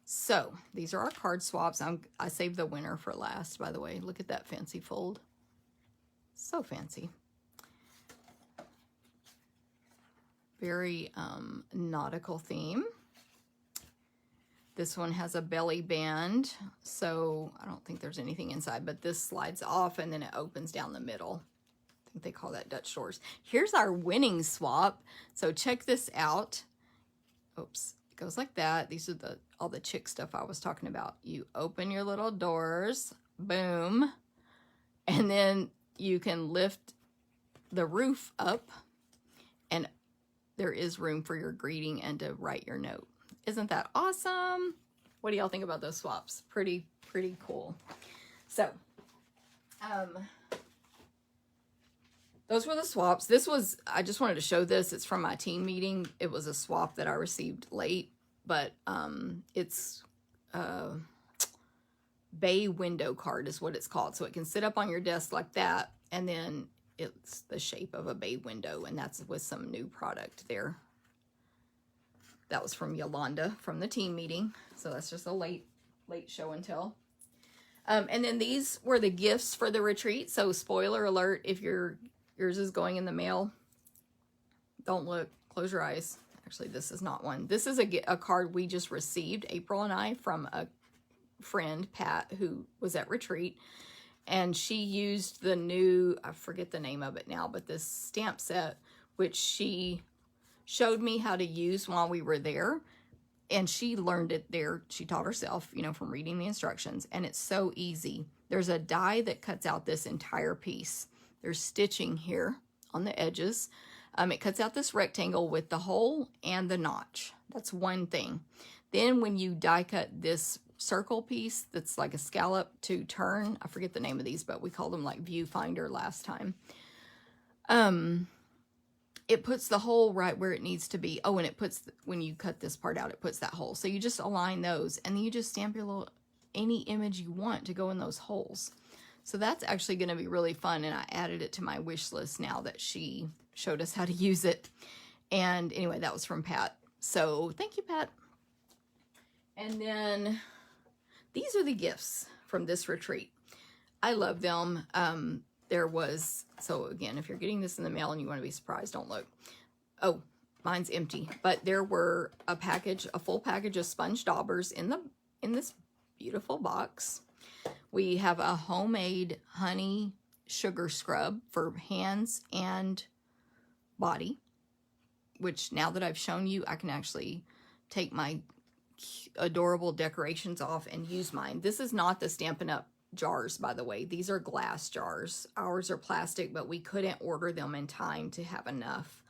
So these are our card swaps. I saved the winner for last, by the way. Look at that fancy fold. So fancy. Very nautical theme. This one has a belly band, so I don't think there's anything inside, but this slides off and then it opens down the middle. I think they call that Dutch doors. Here's our winning swap. So check this out. Oops, it goes like that. These are all the chick stuff I was talking about. You open your little doors, boom, and then you can lift the roof up, and there is room for your greeting and to write your note. Isn't that awesome? What do y'all think about those swaps? Pretty cool. So, those were the swaps. This was, I just wanted to show this. It's from my team meeting. It was a swap that I received late, but it's bay window card is what it's called. So it can sit up on your desk like that, and then it's the shape of a bay window, and that's with some new product there. That was from Yolanda from the team meeting. So that's just a late show and tell. And then these were the gifts for the retreat. So spoiler alert, if yours is going in the mail, don't look, close your eyes. Actually, this is not one. This is a card we just received, April and I, from a friend, Pat, who was at retreat. And she used the new, I forget the name of it now, but this stamp set, which she showed me how to use while we were there, and she learned it there. She taught herself, you know, from reading the instructions, and it's so easy. There's a die that cuts out this entire piece. There's stitching here on the edges. It cuts out this rectangle with the hole and the notch. That's one thing. Then when you die cut this circle piece that's like a scallop to turn, I forget the name of these, but we called them like viewfinder last time. It puts the hole right where it needs to be. Oh, and it puts, when you cut this part out, it puts that hole. So you just align those, and then you just stamp your any image you want to go in those holes. So that's actually going to be really fun, and I added it to my wish list now that she showed us how to use it. And anyway, that was from Pat. So thank you, Pat. And then these are the gifts from this retreat. I love them. There was, so again, if you're getting this in the mail and you want to be surprised, don't look. Oh, mine's empty. But there were a full package of sponge daubers in this beautiful box. We have a homemade honey sugar scrub for hands and body, which now that I've shown you, I can actually take my adorable decorations off and use mine. This is not the Stampin' Up jars, by the way. These are glass jars. Ours are plastic, but we couldn't order them in time to have enough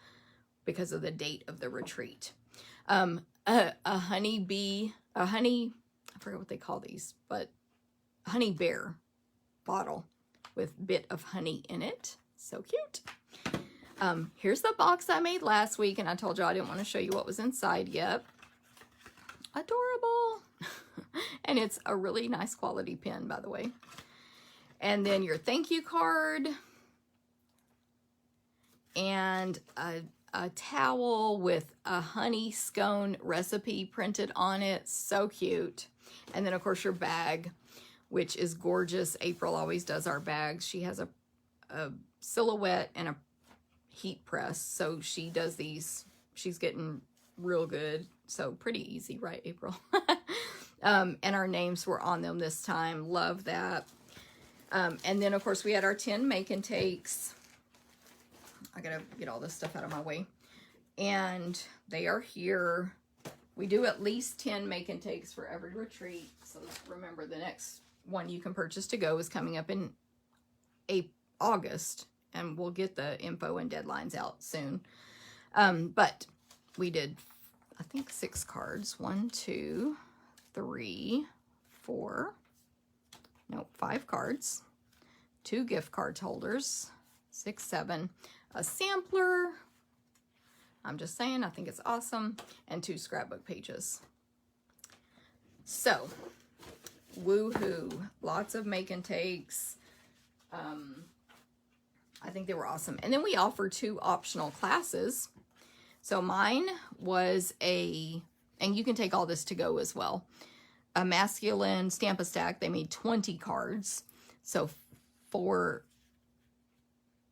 because of the date of the retreat. A honey, I forget what they call these, but honey bear bottle with bit of honey in it. So cute. Here's the box I made last week, and I told you I didn't want to show you what was inside yet. Adorable. And it's a really nice quality pen, by the way. And then your thank you card. And a towel with a honey scone recipe printed on it. So cute. And then, of course, your bag, which is gorgeous. April always does our bags. She has a silhouette and a heat press. So she does these. She's getting real good. So pretty easy, right, April? And our names were on them this time. Love that. And then, of course, we had our 10 make and takes. I gotta get all this stuff out of my way. And they are here. We do at least 10 make and takes for every retreat. So remember, the next one you can purchase to go is coming up in August. And we'll get the info and deadlines out soon. But we did, I think, 6 cards. 1, 2, 3, 4. Nope, 5 cards. 2 gift card holders. 6, 7. A sampler. I'm just saying, I think it's awesome. And 2 scrapbook pages. So, woohoo. Lots of make and takes. I think they were awesome. And then we offer 2 optional classes. So mine was and you can take all this to go as well, a masculine Stamp-A-Stack. They made 20 cards. So 4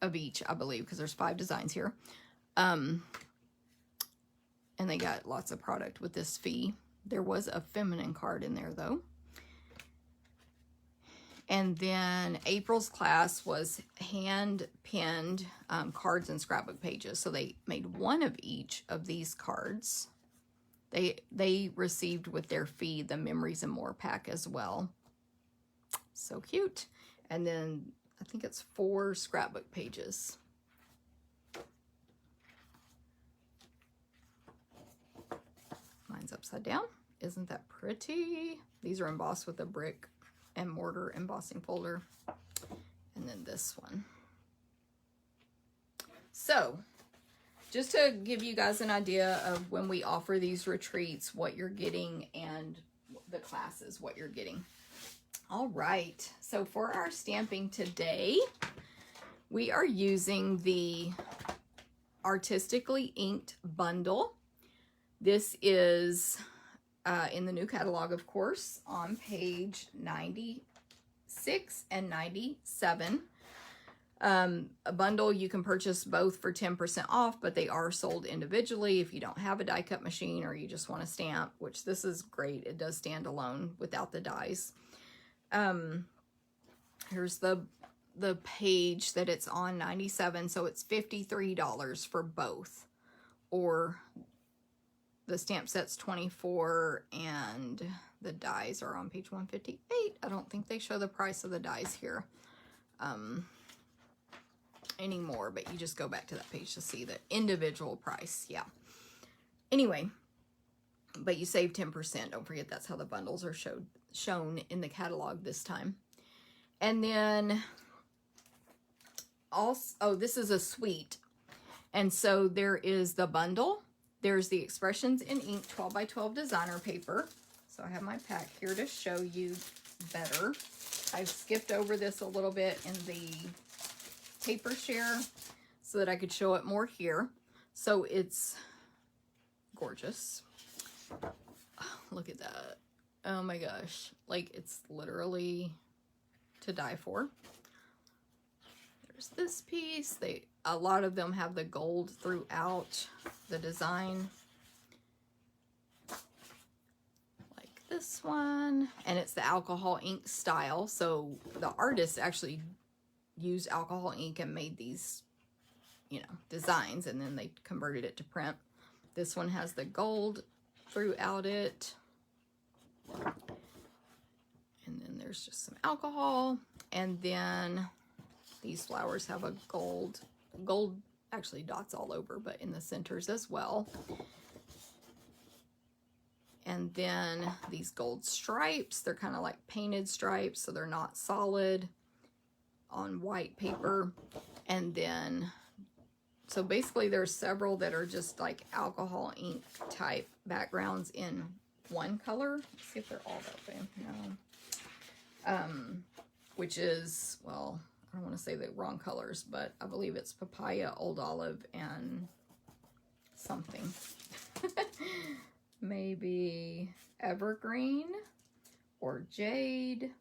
of each, I believe, because there's 5 designs here. And they got lots of product with this fee. There was a feminine card in there, though. And then April's class was hand-pinned cards and scrapbook pages. So they made 1 of each of these cards. They received with their fee the Memories and More pack as well. So cute. And then I think it's 4 scrapbook pages. Mine's upside down. Isn't that pretty? These are embossed with a brick and mortar embossing folder. And then this one. So, just to give you guys an idea of when we offer these retreats, what you're getting, and the classes, what you're getting. All right, so for our stamping today, we are using the Artistically Inked bundle. This is in the new catalog, of course, on page 96 and 97. A bundle, you can purchase both for 10% off, but they are sold individually if you don't have a die cut machine or you just want to stamp, which this is great. It does stand alone without the dies. Here's the page that it's on, 97, so it's $53 for both, or the stamp set's $24 and the dies are on page 158. I don't think they show the price of the dies here anymore, but you just go back to that page to see the individual price. Yeah. Anyway, but you save 10%. Don't forget that's how the bundles are shown in the catalog this time. And then also, oh, this is a suite. And so there is the bundle. There's the Expressions in Ink 12 by 12 designer paper. So I have my pack here to show you better. I've skipped over this a little bit in the paper share so that I could show it more here. So it's gorgeous. Oh, look at that. Oh my gosh. Like, it's literally to die for. There's this piece. A lot of them have the gold throughout the design. Like this one. And it's the alcohol ink style. So the artist actually used alcohol ink and made these, you know, designs, and then they converted it to print. This one has the gold throughout it. And then there's just some alcohol. And then these flowers have a gold actually dots all over, but in the centers as well. And then these gold stripes, they're kind of like painted stripes, so they're not solid on white paper. And then, so basically there's several that are just like alcohol ink type backgrounds in one color. Let's see if they're all that way. No. Which is, well, I don't want to say the wrong colors, but I believe it's papaya, old olive, and something. Maybe evergreen or jade.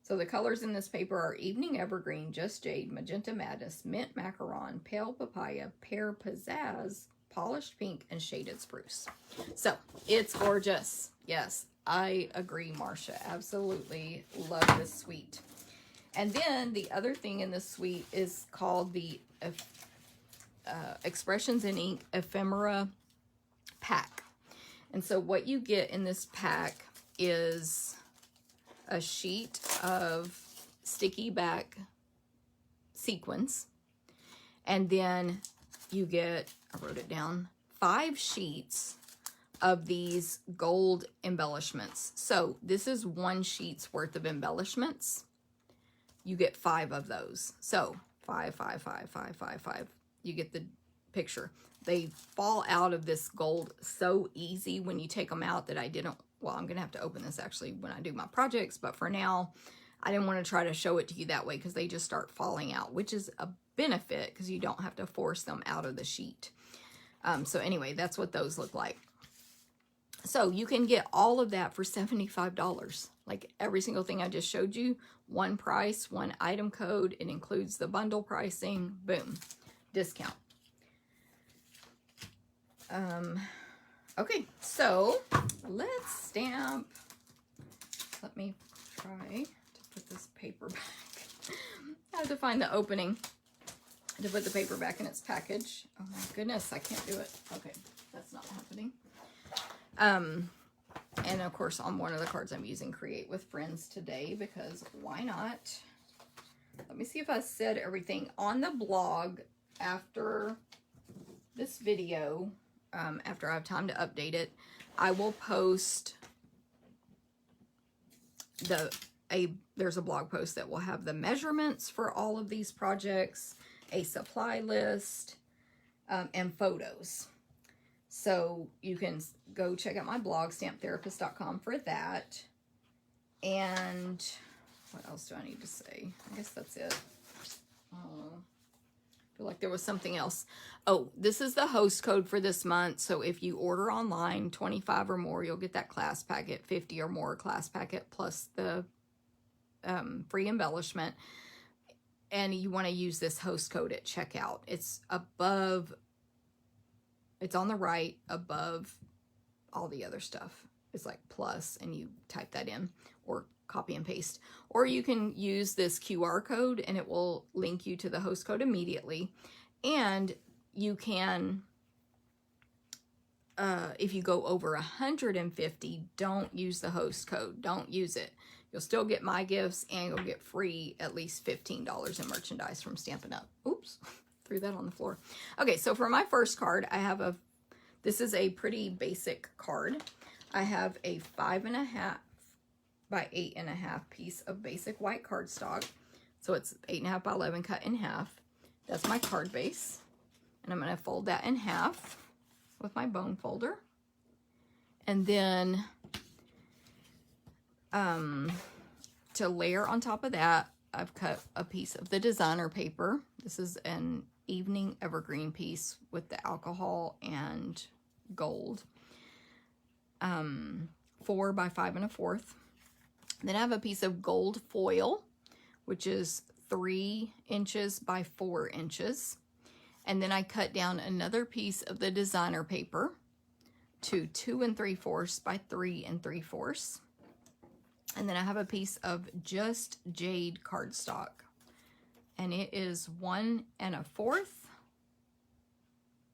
So the colors in this paper are Evening Evergreen, Just Jade, Magenta Madness, Mint Macaron, Pale Papaya, Pear Pizzazz, Polished Pink, and Shaded Spruce. So it's gorgeous. Yes, I agree, Marcia. Absolutely love this suite. And then the other thing in this suite is called the Expressions in Ink Ephemera Pack. And so what you get in this pack is a sheet of sticky back sequins. And then you get, I wrote it down, 5 sheets of these gold embellishments. So this is 1 sheet's worth of embellishments. You get 5 of those. So 5, 5, 5, 5, 5, 5. You get the picture. They fall out of this gold so easy when you take them out that I didn't, well, I'm going to have to open this actually when I do my projects, but for now, I didn't want to try to show it to you that way because they just start falling out, which is a benefit because you don't have to force them out of the sheet. So anyway, that's what those look like. So you can get all of that for $75. Like every single thing I just showed you, one price, one item code. It includes the bundle pricing. Boom, discount. Okay, so let's stamp. Let me try to put this paper back. I have to find the opening to put the paper back in its package. Oh my goodness, I can't do it. Okay, that's not happening. And of course on one of the cards I'm using Create with Friends today because why not? Let me see if I said everything on the blog after this video. After I have time to update it, I will post there's a blog post that will have the measurements for all of these projects, a supply list, and photos. So you can go check out my blog, stamptherapist.com, for that. And what else do I need to say? I guess that's it. I feel like there was something else. Oh, this is the host code for this month. So if you order online, 25 or more, you'll get that class packet, 50 or more class packet, plus the free embellishment. And you want to use this host code at checkout. It's above, it's on the right above all the other stuff. It's like plus, and you type that in or copy and paste. Or you can use this QR code and it will link you to the host code immediately. And you can, if you go over 150, don't use the host code. Don't use it. You'll still get my gifts and you'll get free at least $15 in merchandise from Stampin' Up. Oops, threw that on the floor. Okay, so for my first card, I have this is a pretty basic card. I have a 5.5 by 8.5 piece of basic white cardstock. So it's 8.5 by 11 cut in half. That's my card base. And I'm going to fold that in half with my bone folder. And then to layer on top of that, I've cut a piece of the designer paper. This is an evening evergreen piece with the alcohol and gold. 4 by 5 1/4. Then I have a piece of gold foil, which is 3 inches by 4 inches. And then I cut down another piece of the designer paper to 2 3/4 by 3 3/4. And then I have a piece of just jade cardstock. And it is 1 1/4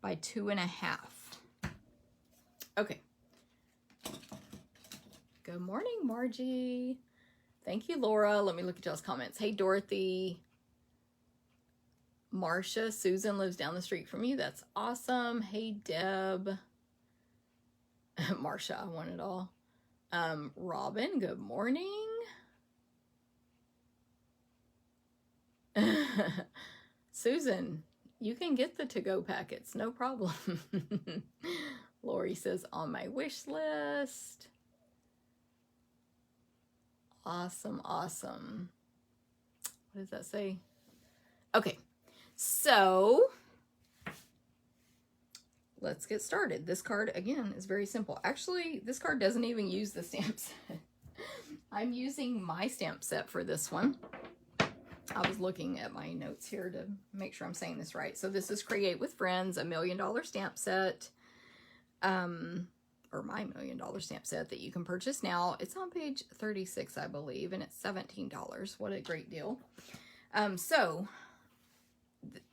by 2 1/2. Okay. Good morning, Margie. Thank you, Laura. Let me look at y'all's comments. Hey, Dorothy. Marcia, Susan lives down the street from you. That's awesome. Hey, Deb. Marcia, I want it all. Robin, good morning. Susan, you can get the to-go packets, no problem. Lori says, on my wish list. Awesome, awesome. What does that say? Okay, so let's get started. This card, again, is very simple. Actually, this card doesn't even use the stamp set. I'm using my stamp set for this one. I was looking at my notes here to make sure I'm saying this right. So this is Create with Friends, $1 million stamp set. Or my $1 million stamp set that you can purchase now. It's on page 36, I believe, and it's $17. What a great deal. So,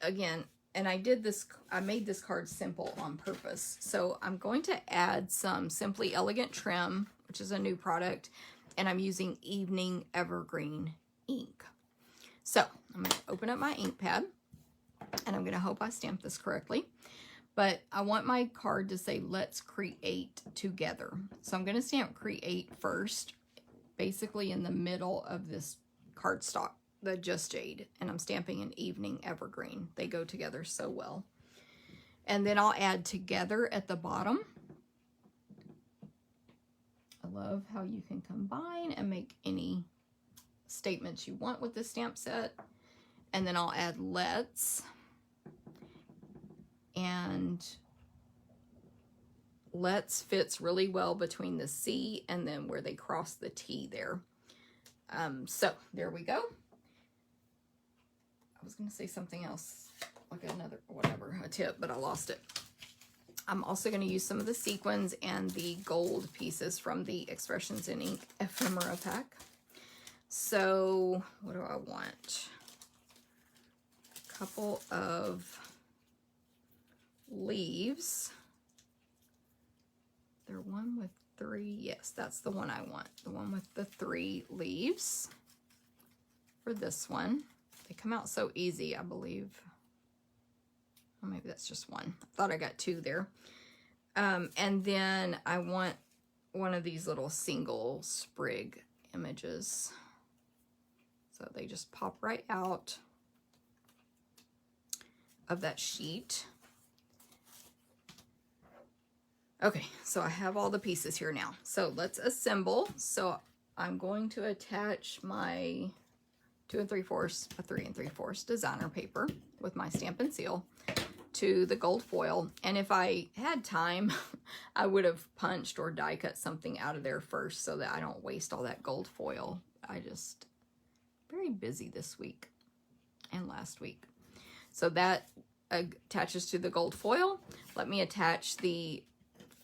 again, and I made this card simple on purpose. So I'm going to add some Simply Elegant trim, which is a new product, and I'm using Evening Evergreen ink. So I'm going to open up my ink pad, and I'm going to hope I stamp this correctly. But I want my card to say, let's create together. So I'm going to stamp Create first, basically in the middle of this cardstock, the Just Jade. And I'm stamping an Evening Evergreen. They go together so well. And then I'll add Together at the bottom. I love how you can combine and make any statements you want with the stamp set. And then I'll add let's. And let's fits really well between the C and then where they cross the T there. So there we go. I was going to say something else, like another, whatever, a tip, but I lost it. I'm also going to use some of the sequins and the gold pieces from the Expressions in Ink ephemera pack. So what do I want? A couple of leaves. They're one with 3. Yes, that's the one I want. The one with the 3 leaves for this one. They come out so easy, I believe. Oh, maybe that's just one. I thought I got 2 there. And then I want one of these little single sprig images. So they just pop right out of that sheet. Okay, so I have all the pieces here now. So let's assemble. So I'm going to attach my 2 3/4, a 3 3/4 designer paper with my Stampin' Seal to the gold foil. And if I had time, I would have punched or die cut something out of there first so that I don't waste all that gold foil. I just, very busy this week and last week. So that attaches to the gold foil. Let me attach the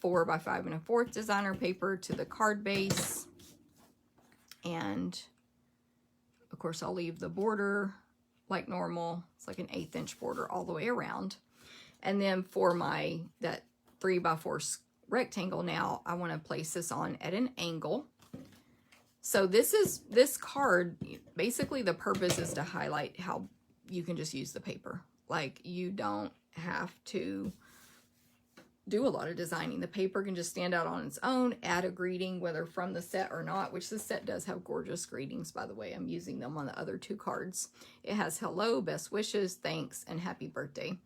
4 by 5 1/4 designer paper to the card base. And of course I'll leave the border like normal. It's like an 1/8 inch border all the way around. And then for my, that 3 by 4 rectangle now, I want to place this on at an angle. So this card, basically the purpose is to highlight how you can just use the paper. Like, you don't have to do a lot of designing. The paper can just stand out on its own, add a greeting, whether from the set or not, which the set does have gorgeous greetings, by the way. I'm using them on the other 2 cards. It has hello, best wishes, thanks, and happy birthday.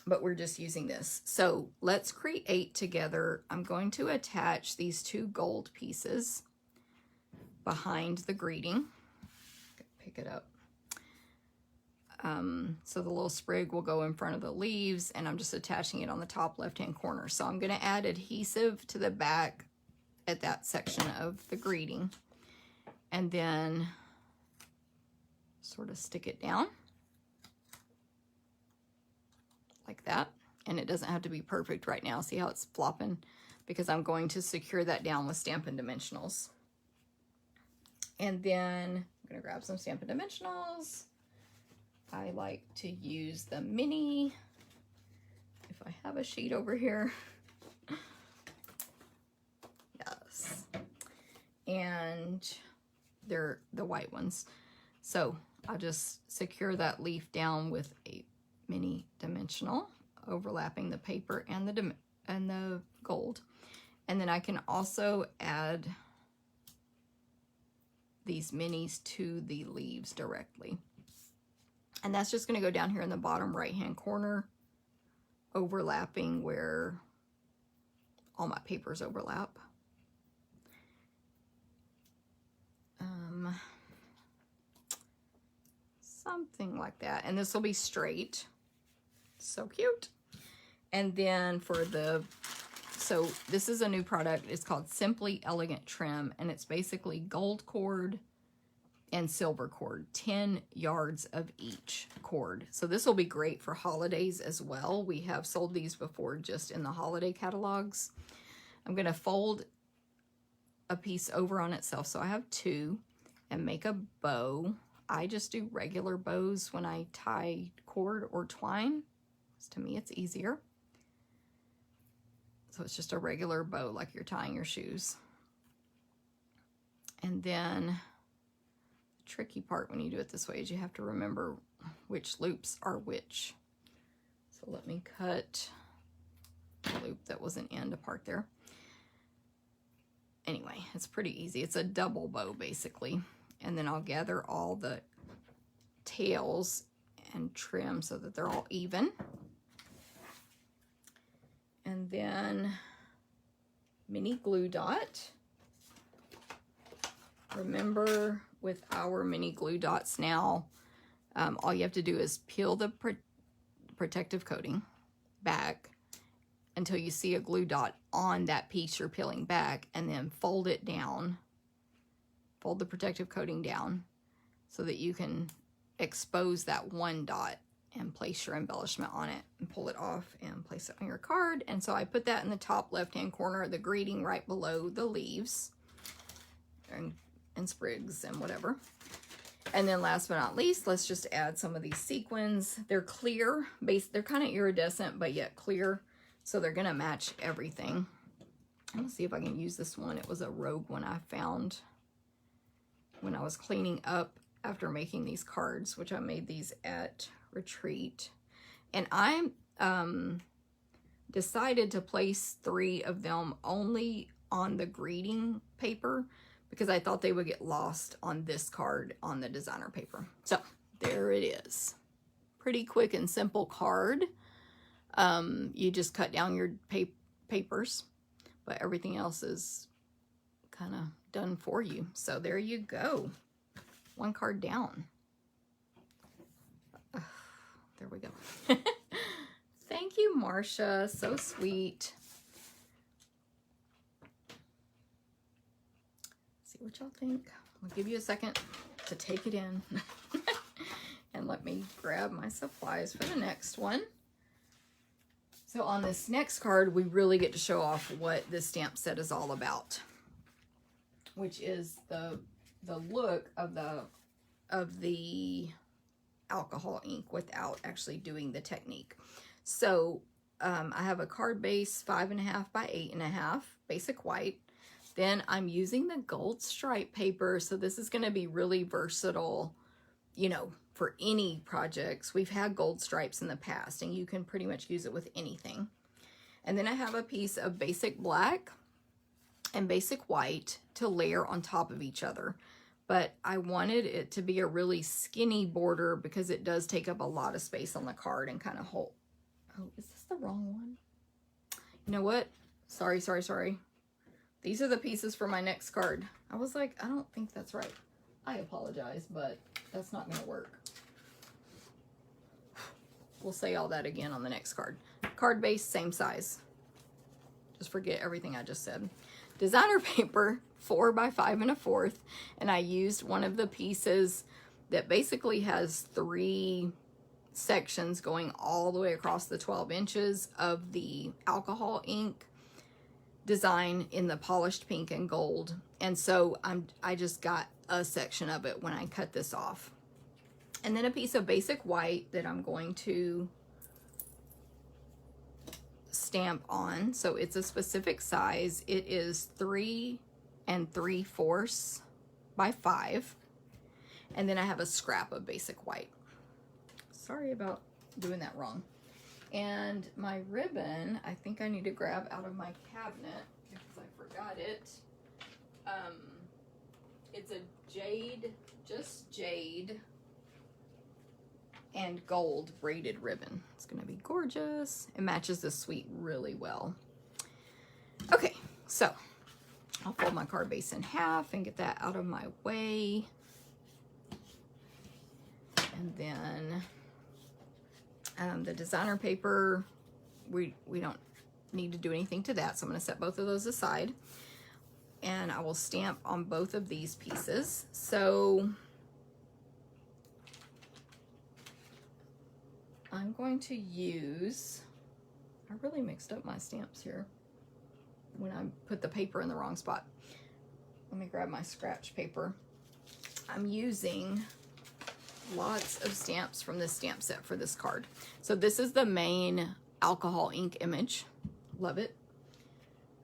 But we're just using this. So let's create together. I'm going to attach these 2 gold pieces behind the greeting. Pick it up. So the little sprig will go in front of the leaves, and I'm just attaching it on the top left-hand corner. So I'm going to add adhesive to the back at that section of the greeting, and then sort of stick it down like that. And it doesn't have to be perfect right now. See how it's flopping? Because I'm going to secure that down with Stampin' Dimensionals. And then I'm going to grab some Stampin' Dimensionals. I like to use the mini, if I have a sheet over here. Yes. And they're the white ones. So I'll just secure that leaf down with a mini dimensional, overlapping the paper and the gold. And then I can also add these minis to the leaves directly. And that's just going to go down here in the bottom right-hand corner, overlapping where all my papers overlap. Something like that. And this will be straight. So cute. And then for the, so this is a new product. It's called Simply Elegant Trim, and it's basically gold cord and silver cord, 10 yards of each cord. So this will be great for holidays as well. We have sold these before just in the holiday catalogs. I'm going to fold a piece over on itself. So I have 2 and make a bow. I just do regular bows when I tie cord or twine. To me, it's easier. So it's just a regular bow like you're tying your shoes. And then the tricky part when you do it this way is you have to remember which loops are which. So let me cut the loop that was an end apart there. Anyway, it's pretty easy. It's a double bow basically. And then I'll gather all the tails and trim so that they're all even. And then mini glue dot. remember with our mini glue dots now, all you have to do is peel the protective coating back until you see a glue dot on that piece you're peeling back, and then fold it down, fold the protective coating down so that you can expose that one dot and place your embellishment on it and pull it off and place it on your card. And so I put that in the top left-hand corner of the greeting right below the leaves and sprigs and whatever. And then last but not least, let's just add some of these sequins. They're clear, they're kind of iridescent, but yet clear. So they're gonna match everything. I'm gonna see if I can use this one. It was a rogue one I found when I was cleaning up after making these cards, which I made these at retreat. And I decided to place 3 of them only on the greeting paper because I thought they would get lost on this card on the designer paper. So there it is. Pretty quick and simple card. You just cut down your papers, but everything else is kind of done for you. So there you go. 1 card down. There we go. Thank you, Marcia. So sweet. See what y'all think. I'll give you a second to take it in. And let me grab my supplies for the next one. So on this next card, we really get to show off what this stamp set is all about, which is the look of the alcohol ink without actually doing the technique. So I have a card base 5.5 by 8.5 basic white. Then I'm using the gold stripe paper. So this is going to be really versatile, you know, for any projects. We've had gold stripes in the past and you can pretty much use it with anything. And then I have a piece of basic black and basic white to layer on top of each other. But I wanted it to be a really skinny border because it does take up a lot of space on the card and kind of hold. Oh, is this the wrong one? You know what? Sorry. These are the pieces for my next card. I was like, I don't think that's right. I apologize, but that's not going to work. We'll say all that again on the next card. Card base, same size. Just forget everything I just said. Designer paper, 4 by 5 1/4, and I used one of the pieces that basically has 3 sections going all the way across the 12 inches of the alcohol ink design in the polished pink and gold. And so I just got a section of it when I cut this off. And then a piece of basic white that I'm going to stamp on. So it's a specific size. It is 3 3/4 by 5. And then I have a scrap of basic white. Sorry about doing that wrong. And my ribbon, I think I need to grab out of my cabinet because I forgot it. It's a jade, just jade and gold braided ribbon. It's gonna be gorgeous. It matches the suite really well. Okay, so I'll fold my card base in half and get that out of my way. And then the designer paper, we don't need to do anything to that, so I'm going to set both of those aside. And I will stamp on both of these pieces. So I'm going to use, I really mixed up my stamps here when I put the paper in the wrong spot. Let me grab my scratch paper. I'm using lots of stamps from this stamp set for this card. So this is the main alcohol ink image. Love it.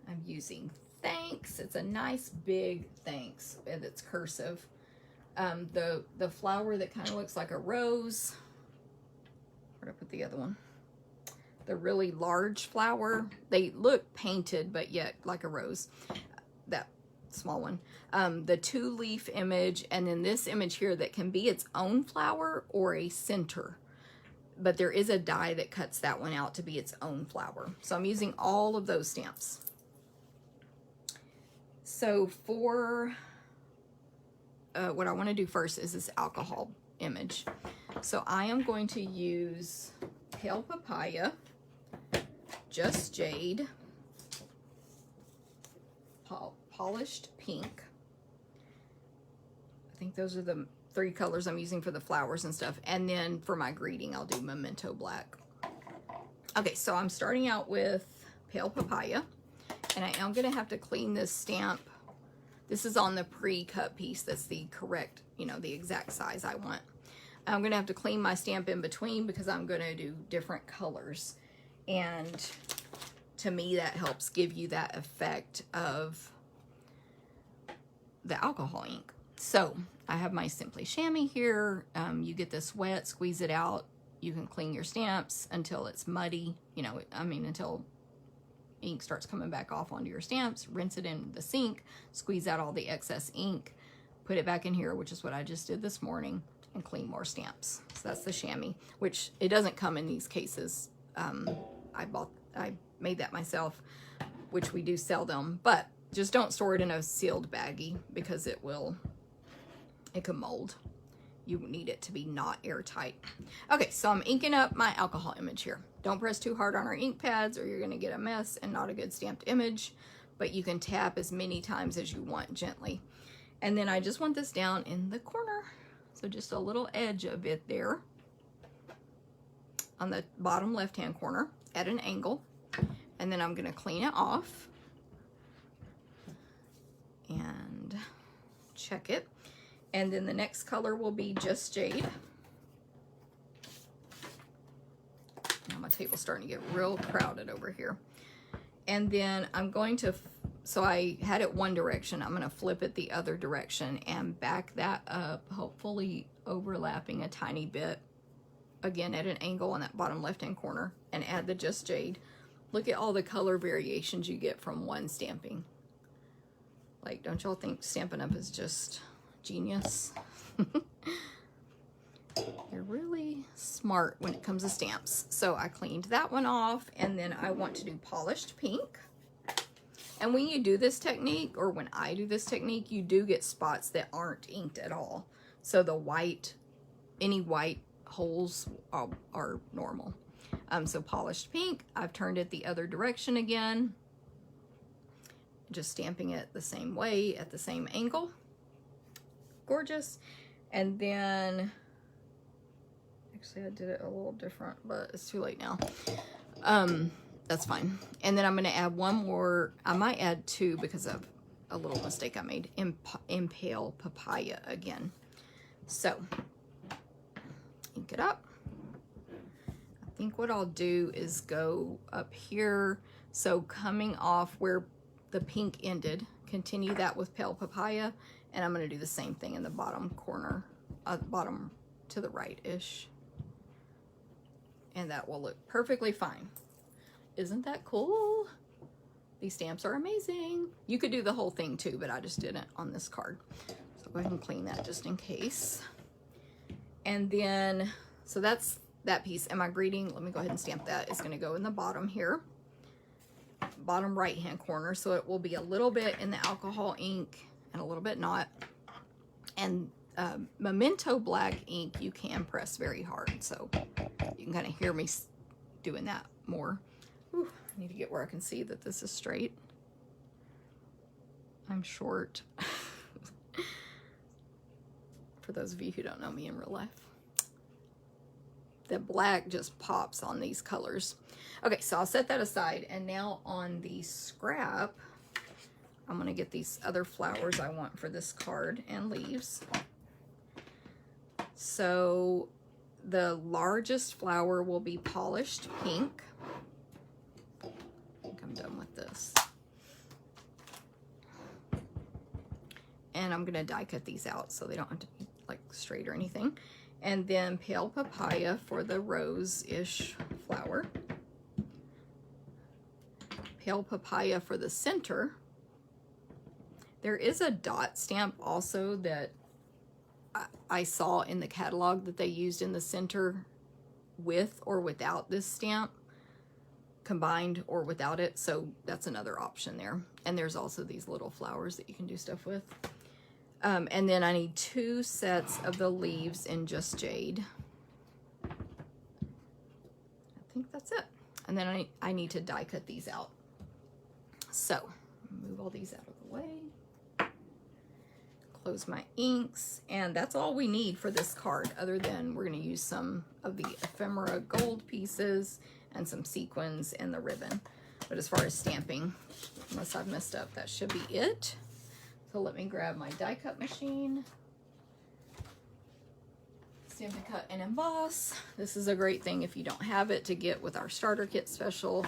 I'm using thanks. It's a nice big thanks, and it's cursive. The flower that kind of looks like a rose. Where'd I put the other one? The really large flower. They look painted, but yet like a rose. That small one. The 2-leaf image, and then this image here that can be its own flower or a center. But there is a die that cuts that one out to be its own flower. So I'm using all of those stamps. So for what I want to do first is this alcohol image. So I am going to use Pale Papaya, Just Jade, Polished Pink. I think those are the 3 colors I'm using for the flowers and stuff. And then for my greeting, I'll do Memento Black. Okay, so I'm starting out with Pale Papaya, and I am going to have to clean this stamp. This is on the pre-cut piece. That's the correct, you know, the exact size I want. I'm going to have to clean my stamp in between because I'm going to do different colors. And to me, that helps give you that effect of the alcohol ink. So I have my Simply Chamois here. You get this wet, squeeze it out. You can clean your stamps until it's muddy, you know, I mean, until ink starts coming back off onto your stamps. Rinse it in the sink, squeeze out all the excess ink, put it back in here, which is what I just did this morning, and clean more stamps. So that's the chamois, which it doesn't come in these cases. I made that myself, which we do sell them, but just don't store it in a sealed baggie because it can mold. You need it to be not airtight. Okay, so I'm inking up my alcohol image here. Don't press too hard on our ink pads or you're gonna get a mess and not a good stamped image, but you can tap as many times as you want gently. And then I just want this down in the corner. So just a little edge of it there on the bottom left-hand corner at an angle. And then I'm gonna clean it off and check it. And then the next color will be Just Jade. Now my table's starting to get real crowded over here. And then I'm going to, so I had it one direction, I'm gonna flip it the other direction and back that up, hopefully overlapping a tiny bit, again at an angle on that bottom left-hand corner, and add the Just Jade. Look at all the color variations you get from one stamping. Like, don't y'all think Stampin' Up is just genius? They're really smart when it comes to stamps. So I cleaned that one off, and then I want to do Polished Pink. And when you do this technique, or when I do this technique, you do get spots that aren't inked at all. So the white, any white holes are normal. So Polished Pink, I've turned it the other direction again, just stamping it the same way at the same angle. Gorgeous. And then, actually I did it a little different, but it's too late now. That's fine. And then I'm going to add one more. I might add 2 because of a little mistake I made. Pale Papaya again. So ink it up. I think what I'll do is go up here. So coming off where the pink ended, continue that with Pale Papaya, and I'm going to do the same thing in the bottom corner, bottom to the right-ish. And that will look perfectly fine. Isn't that cool? These stamps are amazing. You could do the whole thing too, but I just didn't on this card. So go ahead and clean that just in case. And then, so that's that piece. And my greeting, let me go ahead and stamp that. It's going to go in the bottom here, bottom right hand corner. So it will be a little bit in the alcohol ink and a little bit not. And Memento Black ink you can press very hard, so you can kind of hear me doing that more. Whew, I need to get where I can see that this is straight. I'm short. For those of you who don't know me in real life. The black just pops on these colors. Okay, so I'll set that aside, and now on the scrap, I'm gonna get these other flowers I want for this card and leaves. So the largest flower will be Polished Pink. I think I'm done with this. And I'm gonna die cut these out so they don't have to be like straight or anything. And then Pale Papaya for the rose-ish flower. Pale Papaya for the center. There is a dot stamp also that I saw in the catalog that they used in the center with or without this stamp, combined or without it. So that's another option there. And there's also these little flowers that you can do stuff with. And then I need 2 sets of the leaves in Just Jade. I think that's it. And then I need to die cut these out. So, move all these out of the way. Close my inks. And that's all we need for this card, other than we're going to use some of the ephemera gold pieces and some sequins and the ribbon. But as far as stamping, unless I've messed up, that should be it. So let me grab my die cut machine. Stampin' Cut and Emboss. This is a great thing if you don't have it to get with our starter kit special,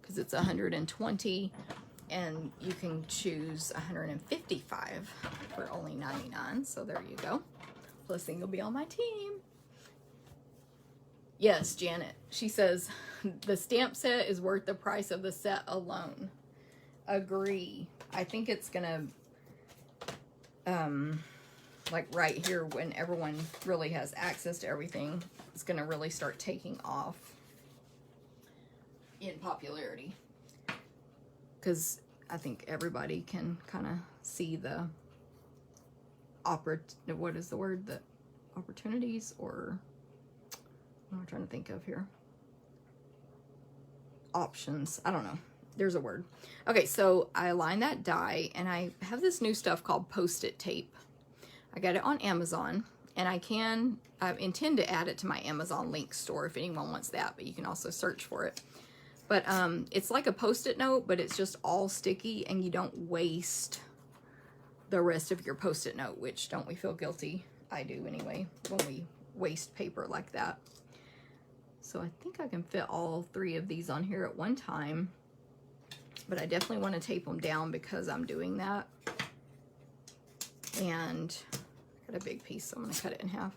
because it's 120 and you can choose 155 for only 99. So there you go. Plus then you'll be on my team. Yes, Janet. She says the stamp set is worth the price of the set alone. Agree. I think it's gonna like right here when everyone really has access to everything, it's gonna really start taking off in popularity, because I think everybody can kind of see the what is the word, the opportunities, or what am I trying to think of here? Options. I don't know. There's a word. Okay, so I align that die, and I have this new stuff called Post-it tape. I got it on Amazon, and I intend to add it to my Amazon link store if anyone wants that, but you can also search for it. But it's like a Post-it note, but it's just all sticky, and you don't waste the rest of your Post-it note, which don't we feel guilty? I do anyway, when we waste paper like that. So I think I can fit all 3 of these on here at one time, but I definitely want to tape them down because I'm doing that. And I got a big piece, so I'm going to cut it in half.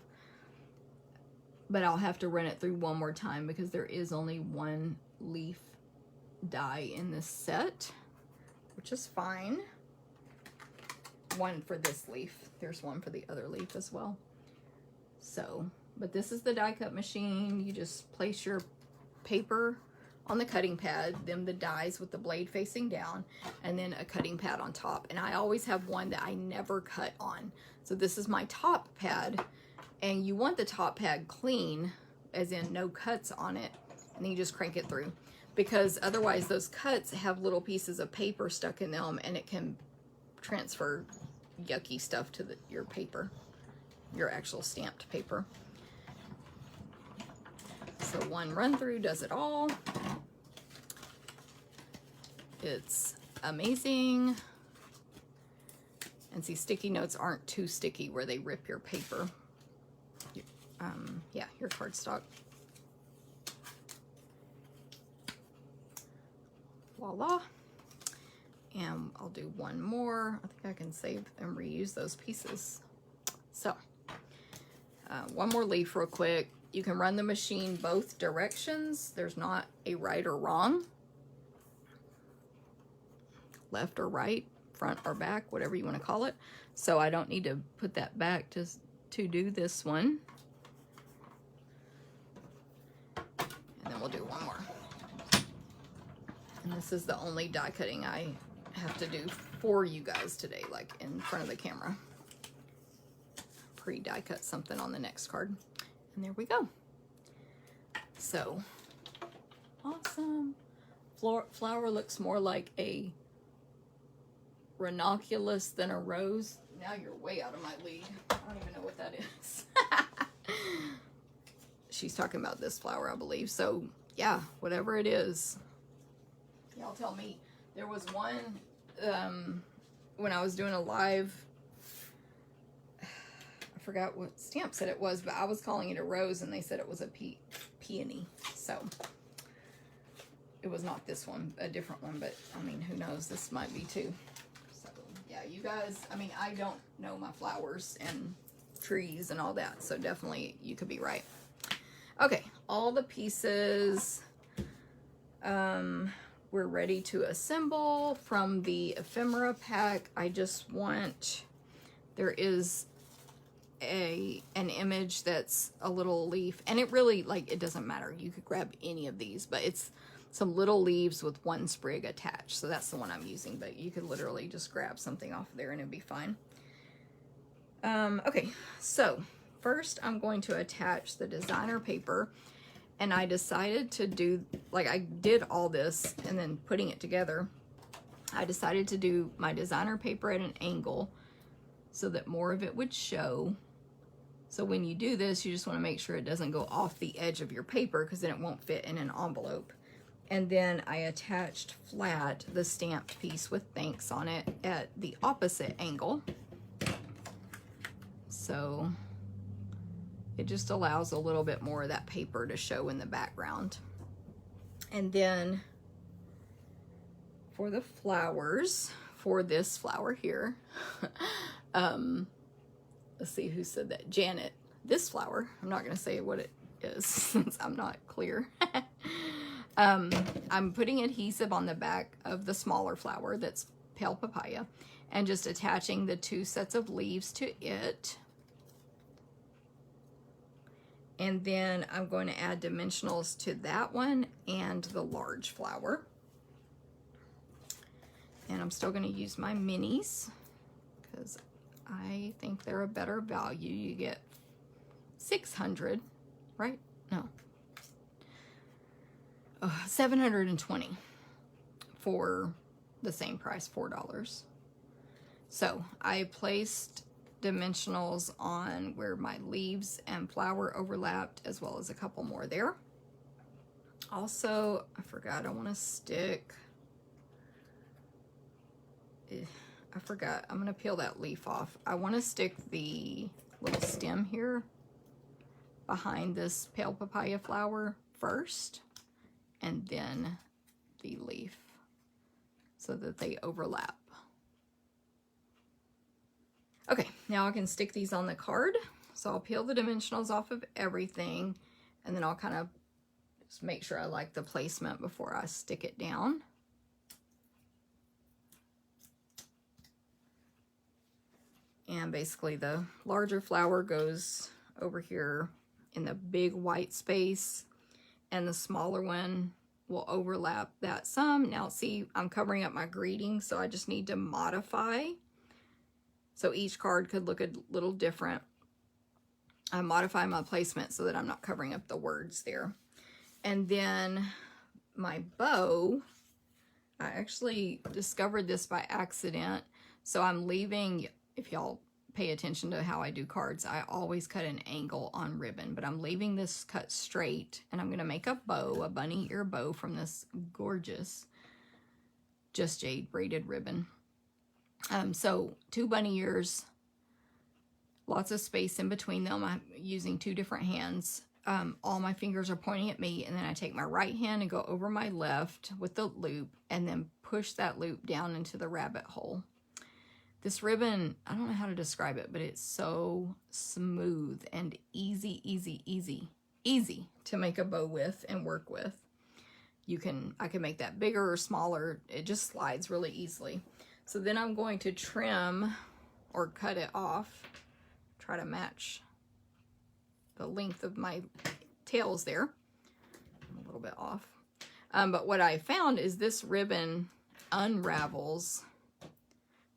But I'll have to run it through one more time because there is only 1 leaf die in this set, which is fine. 1 for this leaf. There's 1 for the other leaf as well. So, but this is the die cut machine. You just place your paper on the cutting pad, then the dies with the blade facing down, and then a cutting pad on top. And I always have one that I never cut on. So this is my top pad, and you want the top pad clean, as in no cuts on it, and then you just crank it through, because otherwise those cuts have little pieces of paper stuck in them, and it can transfer yucky stuff to your paper, your actual stamped paper. So 1 run through does it all. It's amazing. And see, sticky notes aren't too sticky where they rip your paper. Yeah, your cardstock. Voila. And I'll do 1 more. I think I can save and reuse those pieces. So, 1 more leaf real quick. You can run the machine both directions. There's not a right or wrong. Left or right, front or back, whatever you want to call it. So I don't need to put that back to do this one. And then we'll do 1 more. And this is the only die cutting I have to do for you guys today, like in front of the camera. Pre-die cut something on the next card. And there we go. So, awesome. Flower looks more like a ranunculus than a rose. Now you're way out of my league. I don't even know what that is. She's talking about this flower, I believe. So, yeah, whatever it is. Y'all tell me. There was one when I was doing a live, I forgot what stamp set it was, but I was calling it a rose and they said it was a peony. So it was not this one, a different one, but I mean, who knows? This might be too. So yeah, you guys, I mean, I don't know my flowers and trees and all that, so definitely you could be right. Okay, all the pieces we're ready to assemble from the ephemera pack. I just want, there is an image that's a little leaf, and it really, like, it doesn't matter, you could grab any of these, but it's some little leaves with 1 sprig attached, so that's the one I'm using, but you could literally just grab something off there and it'd be fine. Okay, so first I'm going to attach the designer paper, and I decided to do, like I did all this and then putting it together, I decided to do my designer paper at an angle so that more of it would show. So when you do this, you just want to make sure it doesn't go off the edge of your paper, because then it won't fit in an envelope. And then I attached flat the stamped piece with thanks on it at the opposite angle. So it just allows a little bit more of that paper to show in the background. And then for the flowers, for this flower here, let's see who said that. Janet. This flower, I'm not going to say what it is since I'm not clear. I'm putting adhesive on the back of the smaller flower that's pale papaya and just attaching the 2 sets of leaves to it. And then I'm going to add dimensionals to that one and the large flower. And I'm still going to use my minis because I think they're a better value. You get 600, right? No. 720 for the same price, $4. So I placed dimensionals on where my leaves and flower overlapped, as well as a couple more there. Also, I forgot, I want to stick, I forgot, I'm going to peel that leaf off. I want to stick the little stem here behind this pale papaya flower first, and then the leaf, so that they overlap. Okay, now I can stick these on the card. So I'll peel the dimensionals off of everything, and then I'll kind of just make sure I like the placement before I stick it down. And basically the larger flower goes over here in the big white space, and the smaller one will overlap that some. Now see, I'm covering up my greeting, so I just need to modify. So each card could look a little different. I modify my placement so that I'm not covering up the words there. And then my bow, I actually discovered this by accident. So I'm leaving, if y'all pay attention to how I do cards, I always cut an angle on ribbon, but I'm leaving this cut straight, and I'm going to make a bow, a bunny ear bow from this gorgeous Just Jade braided ribbon. So 2 bunny ears, lots of space in between them. I'm using 2 different hands. All my fingers are pointing at me, and then I take my right hand and go over my left with the loop, and then push that loop down into the rabbit hole. This ribbon, I don't know how to describe it, but it's so smooth and easy to make a bow with and work with. I can make that bigger or smaller. It just slides really easily. So then I'm going to trim or cut it off, try to match the length of my tails there. I'm a little bit off. But what I found is this ribbon unravels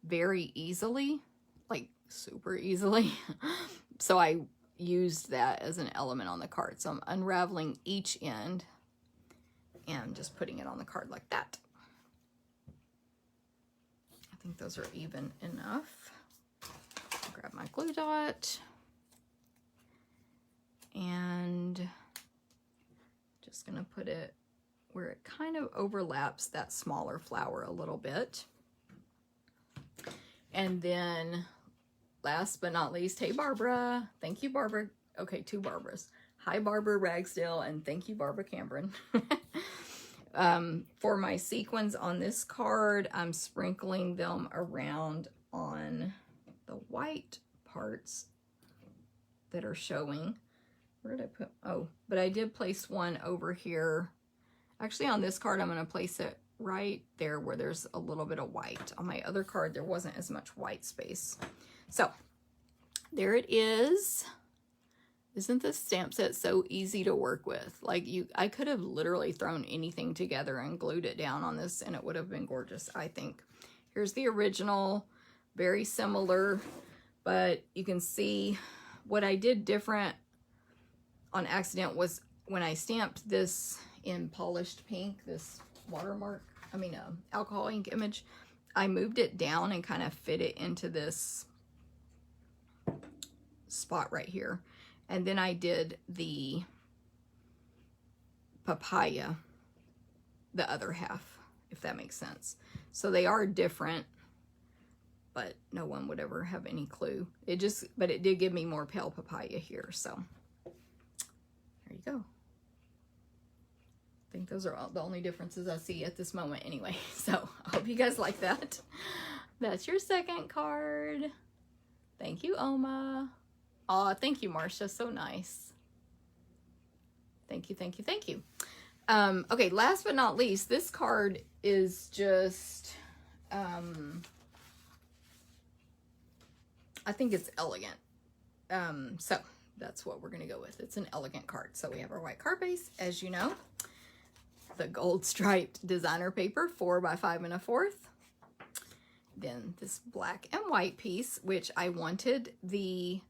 very easily, like super easily. So I used that as an element on the card. So I'm unraveling each end and just putting it on the card like that. I think those are even enough. Grab my glue dot and just gonna put it where it kind of overlaps that smaller flower a little bit. And then last but not least, hey Barbara, thank you Barbara. Okay, 2 Barbaras. Hi Barbara Ragsdale, and thank you Barbara Cameron. For my sequins on this card, I'm sprinkling them around on the white parts that are showing. Where did I put? Oh, but I did place one over here. Actually, on this card, I'm going to place it right there where there's a little bit of white. On my other card, there wasn't as much white space. So there it is. Isn't this stamp set so easy to work with? Like I could have literally thrown anything together and glued it down on this, and it would have been gorgeous, I think. Here's the original, very similar, but you can see what I did different on accident was when I stamped this in polished pink, this watermark, alcohol ink image, I moved it down and kind of fit it into this spot right here. And then I did the papaya, the other half, if that makes sense. So they are different, but no one would ever have any clue. But it did give me more pale papaya here, so there you go. I think those are the only differences I see at this moment anyway. So I hope you guys like that. That's your second card. Thank you, Oma. Aw, thank you, Marcia. So nice. Thank you, thank you, thank you. Okay, last but not least, this card is just, I think it's elegant. So that's what we're going to go with. It's an elegant card. So we have our white card base, as you know. The gold striped designer paper, 4 by 5 1/4. Then this black and white piece, which I wanted the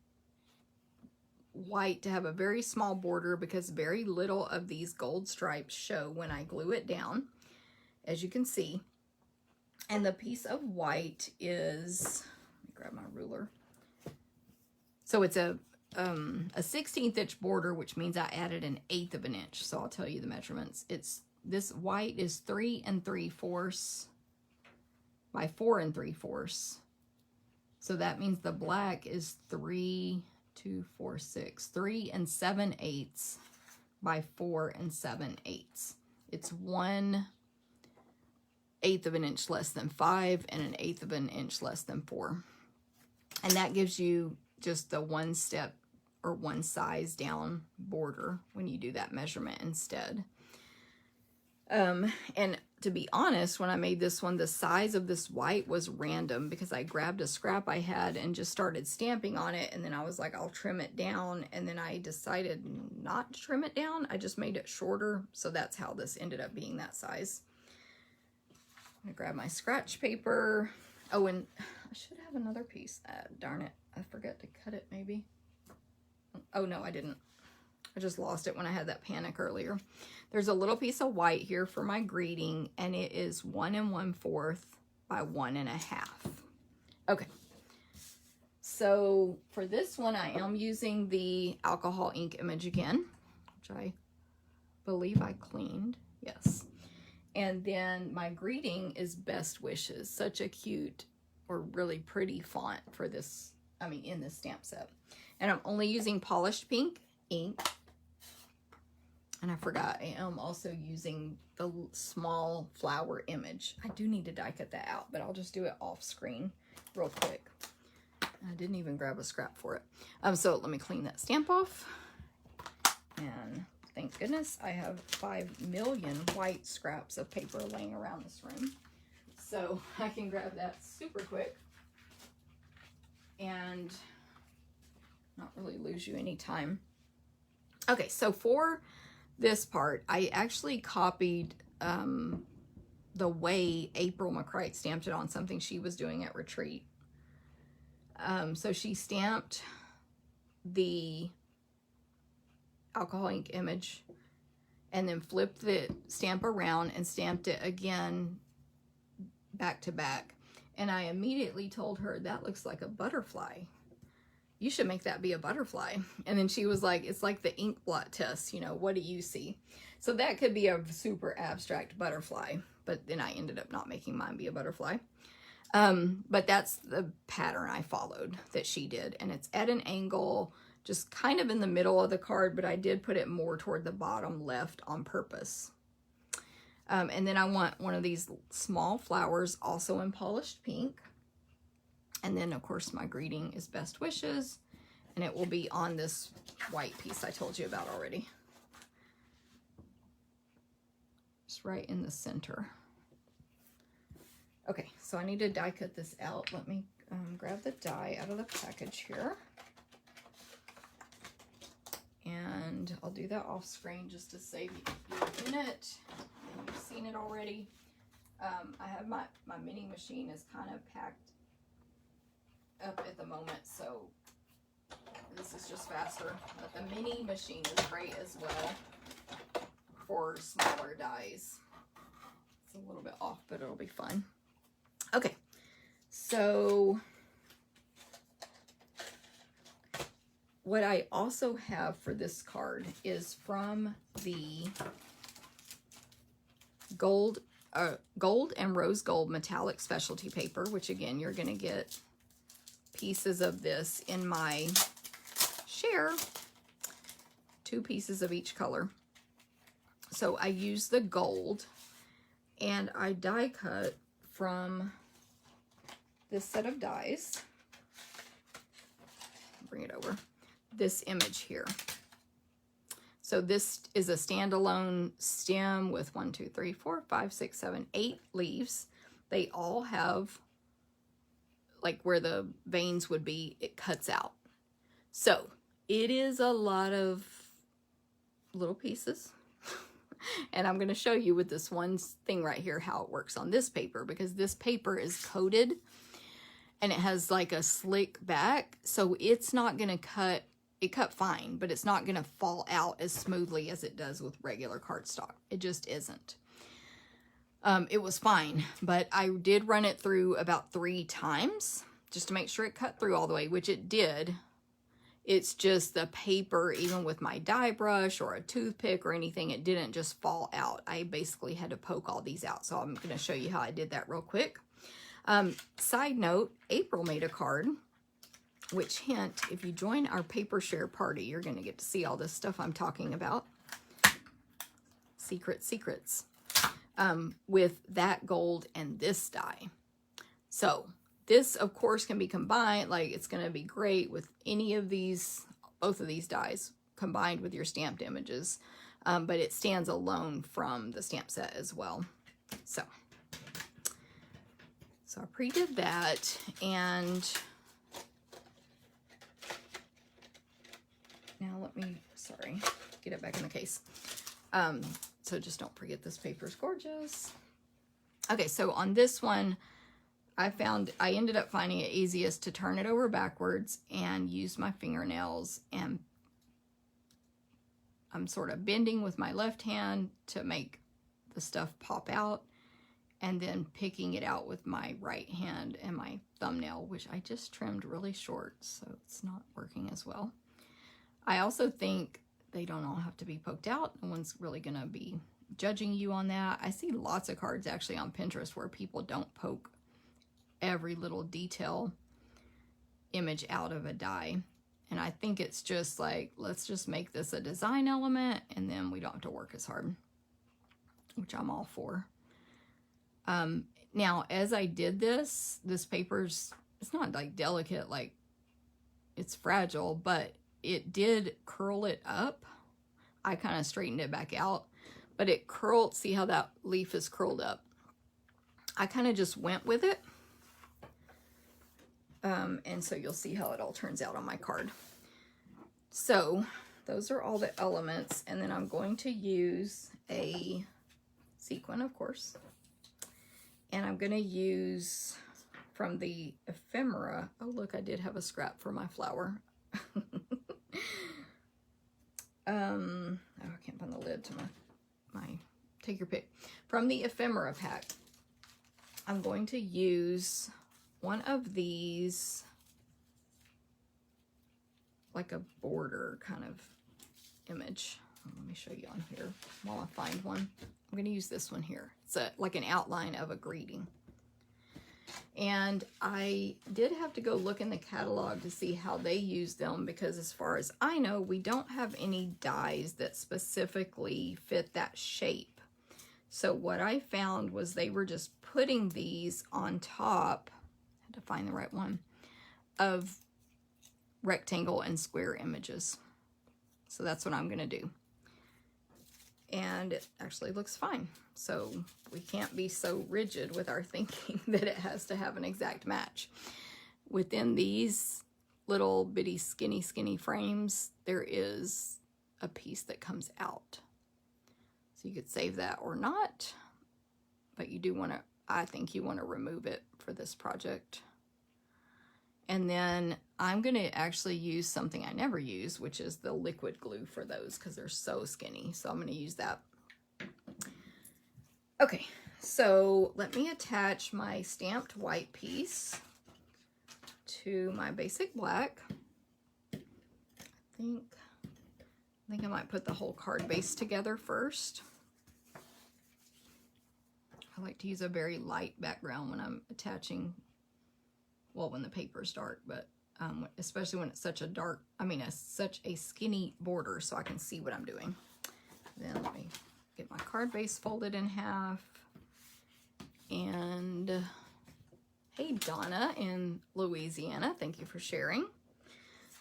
white to have a very small border because very little of these gold stripes show when I glue it down, as you can see. And the piece of white is, let me grab my ruler. So it's a 16th inch border, which means I added 1/8 of an inch. So I'll tell you the measurements. This white is 3 3/4 by 4 3/4. So that means the black is 3 7/8 by 4 7/8. It's 1/8 of an inch less than 5 and 1/8 of an inch less than 4. And that gives you just the one step or one size down border when you do that measurement instead. And to be honest, when I made this one, the size of this white was random because I grabbed a scrap I had and just started stamping on it. And then I was like, I'll trim it down. And then I decided not to trim it down. I just made it shorter. So that's how this ended up being that size. I'm gonna grab my scratch paper. Oh, and I should have another piece. Darn it. I forgot to cut it maybe. Oh no, I didn't. I just lost it when I had that panic earlier. There's a little piece of white here for my greeting, and it is 1 1/4 by 1 1/2. Okay. So for this one, I am using the alcohol ink image again, which I believe I cleaned. Yes. And then my greeting is Best Wishes. Such a cute or really pretty font for this, in this stamp set. And I'm only using polished pink ink. And I forgot, I am also using the small flower image. I do need to die cut that out, but I'll just do it off screen real quick. I didn't even grab a scrap for it. So let me clean that stamp off. And thank goodness I have 5 million white scraps of paper laying around this room. So I can grab that super quick and not really lose you any time. Okay, so for this part, I actually copied the way April McCrite stamped it on something she was doing at retreat. So she stamped the alcohol ink image and then flipped the stamp around and stamped it again back to back. And I immediately told her, that looks like a butterfly. You should make that be a butterfly. And then she was like, it's like the ink blot test, what do you see? So that could be a super abstract butterfly, but then I ended up not making mine be a butterfly. But that's the pattern I followed that she did. And it's at an angle, just kind of in the middle of the card, but I did put it more toward the bottom left on purpose. And then I want one of these small flowers also in polished pink. And then, of course, my greeting is Best Wishes, and it will be on this white piece I told you about already. Just right in the center. Okay, so I need to die cut this out. Let me grab the die out of the package here. And I'll do that off screen just to save you a minute. And you've seen it already. I have my mini machine is kind of packed up at the moment, so this is just faster. But the mini machine is great as well for smaller dies. It's a little bit off, but it'll be fun. Okay, so what I also have for this card is from the gold and rose gold metallic specialty paper, which again, you're going to get pieces of this in my share, 2 pieces of each color. So I use the gold and I die cut from this set of dies. Bring it over. This image here. So this is a standalone stem with 1, 2, 3, 4, 5, 6, 7, 8 leaves. They all have, like where the veins would be, it cuts out. So it is a lot of little pieces. And I'm going to show you with this one thing right here how it works on this paper, because this paper is coated and it has like a slick back. So it's not going to cut, it cut fine, but it's not going to fall out as smoothly as it does with regular cardstock. It just isn't. It was fine, but I did run it through about 3 times just to make sure it cut through all the way, which it did. It's just the paper, even with my die brush or a toothpick or anything, it didn't just fall out. I basically had to poke all these out. So I'm going to show you how I did that real quick. Side note, April made a card, which hint, if you join our paper share party, you're going to get to see all this stuff I'm talking about. Secrets. With that gold and this die. So this, of course, can be combined. Like, it's going to be great with any of these, both of these dies combined with your stamped images. But it stands alone from the stamp set as well. So I pre-did that, and now let me, get it back in the case. So just don't forget this paper is gorgeous. Okay, so on this one, I ended up finding it easiest to turn it over backwards and use my fingernails, and I'm sort of bending with my left hand to make the stuff pop out, and then picking it out with my right hand and my thumbnail, which I just trimmed really short, so it's not working as well. I also think they don't all have to be poked out. No one's really gonna be judging you on that. I see lots of cards actually on Pinterest where people don't poke every little detail image out of a die. And I think it's just like, let's just make this a design element and then we don't have to work as hard, which I'm all for. Now, as I did this paper's, it's not like delicate, like it's fragile, but it did curl it up. I kind of straightened it back out, but it curled. See how that leaf is curled up? I kind of just went with it. And so you'll see how it all turns out on my card. So those are all the elements. And then I'm going to use a sequin, of course. And I'm going to use from the ephemera. Oh, look, I did have a scrap for my flower. Oh, I can't find the lid to my take your pick. From the ephemera pack, I'm going to use one of these, like a border kind of image. Let me show you on here while I find one. I'm going to use this one here. It's like an outline of a greeting. And I did have to go look in the catalog to see how they use them, because as far as I know, we don't have any dies that specifically fit that shape. So what I found was they were just putting these on top, I had to find the right one, of rectangle and square images. So that's what I'm going to do. And it actually looks fine. So we can't be so rigid with our thinking that it has to have an exact match. Within these little bitty skinny frames, there is a piece that comes out. So you could save that or not, but you do want to, I think you want to remove it for this project. And then I'm going to actually use something I never use, which is the liquid glue for those because they're so skinny. So I'm going to use that. Okay, so let me attach my stamped white piece to my basic black. I think I might put the whole card base together first. I like to use a very light background when I'm attaching, well, when the paper is dark, but especially when it's such a dark, such a skinny border, so I can see what I'm doing. Then let me get my card base folded in half. And hey, Donna in Louisiana, thank you for sharing.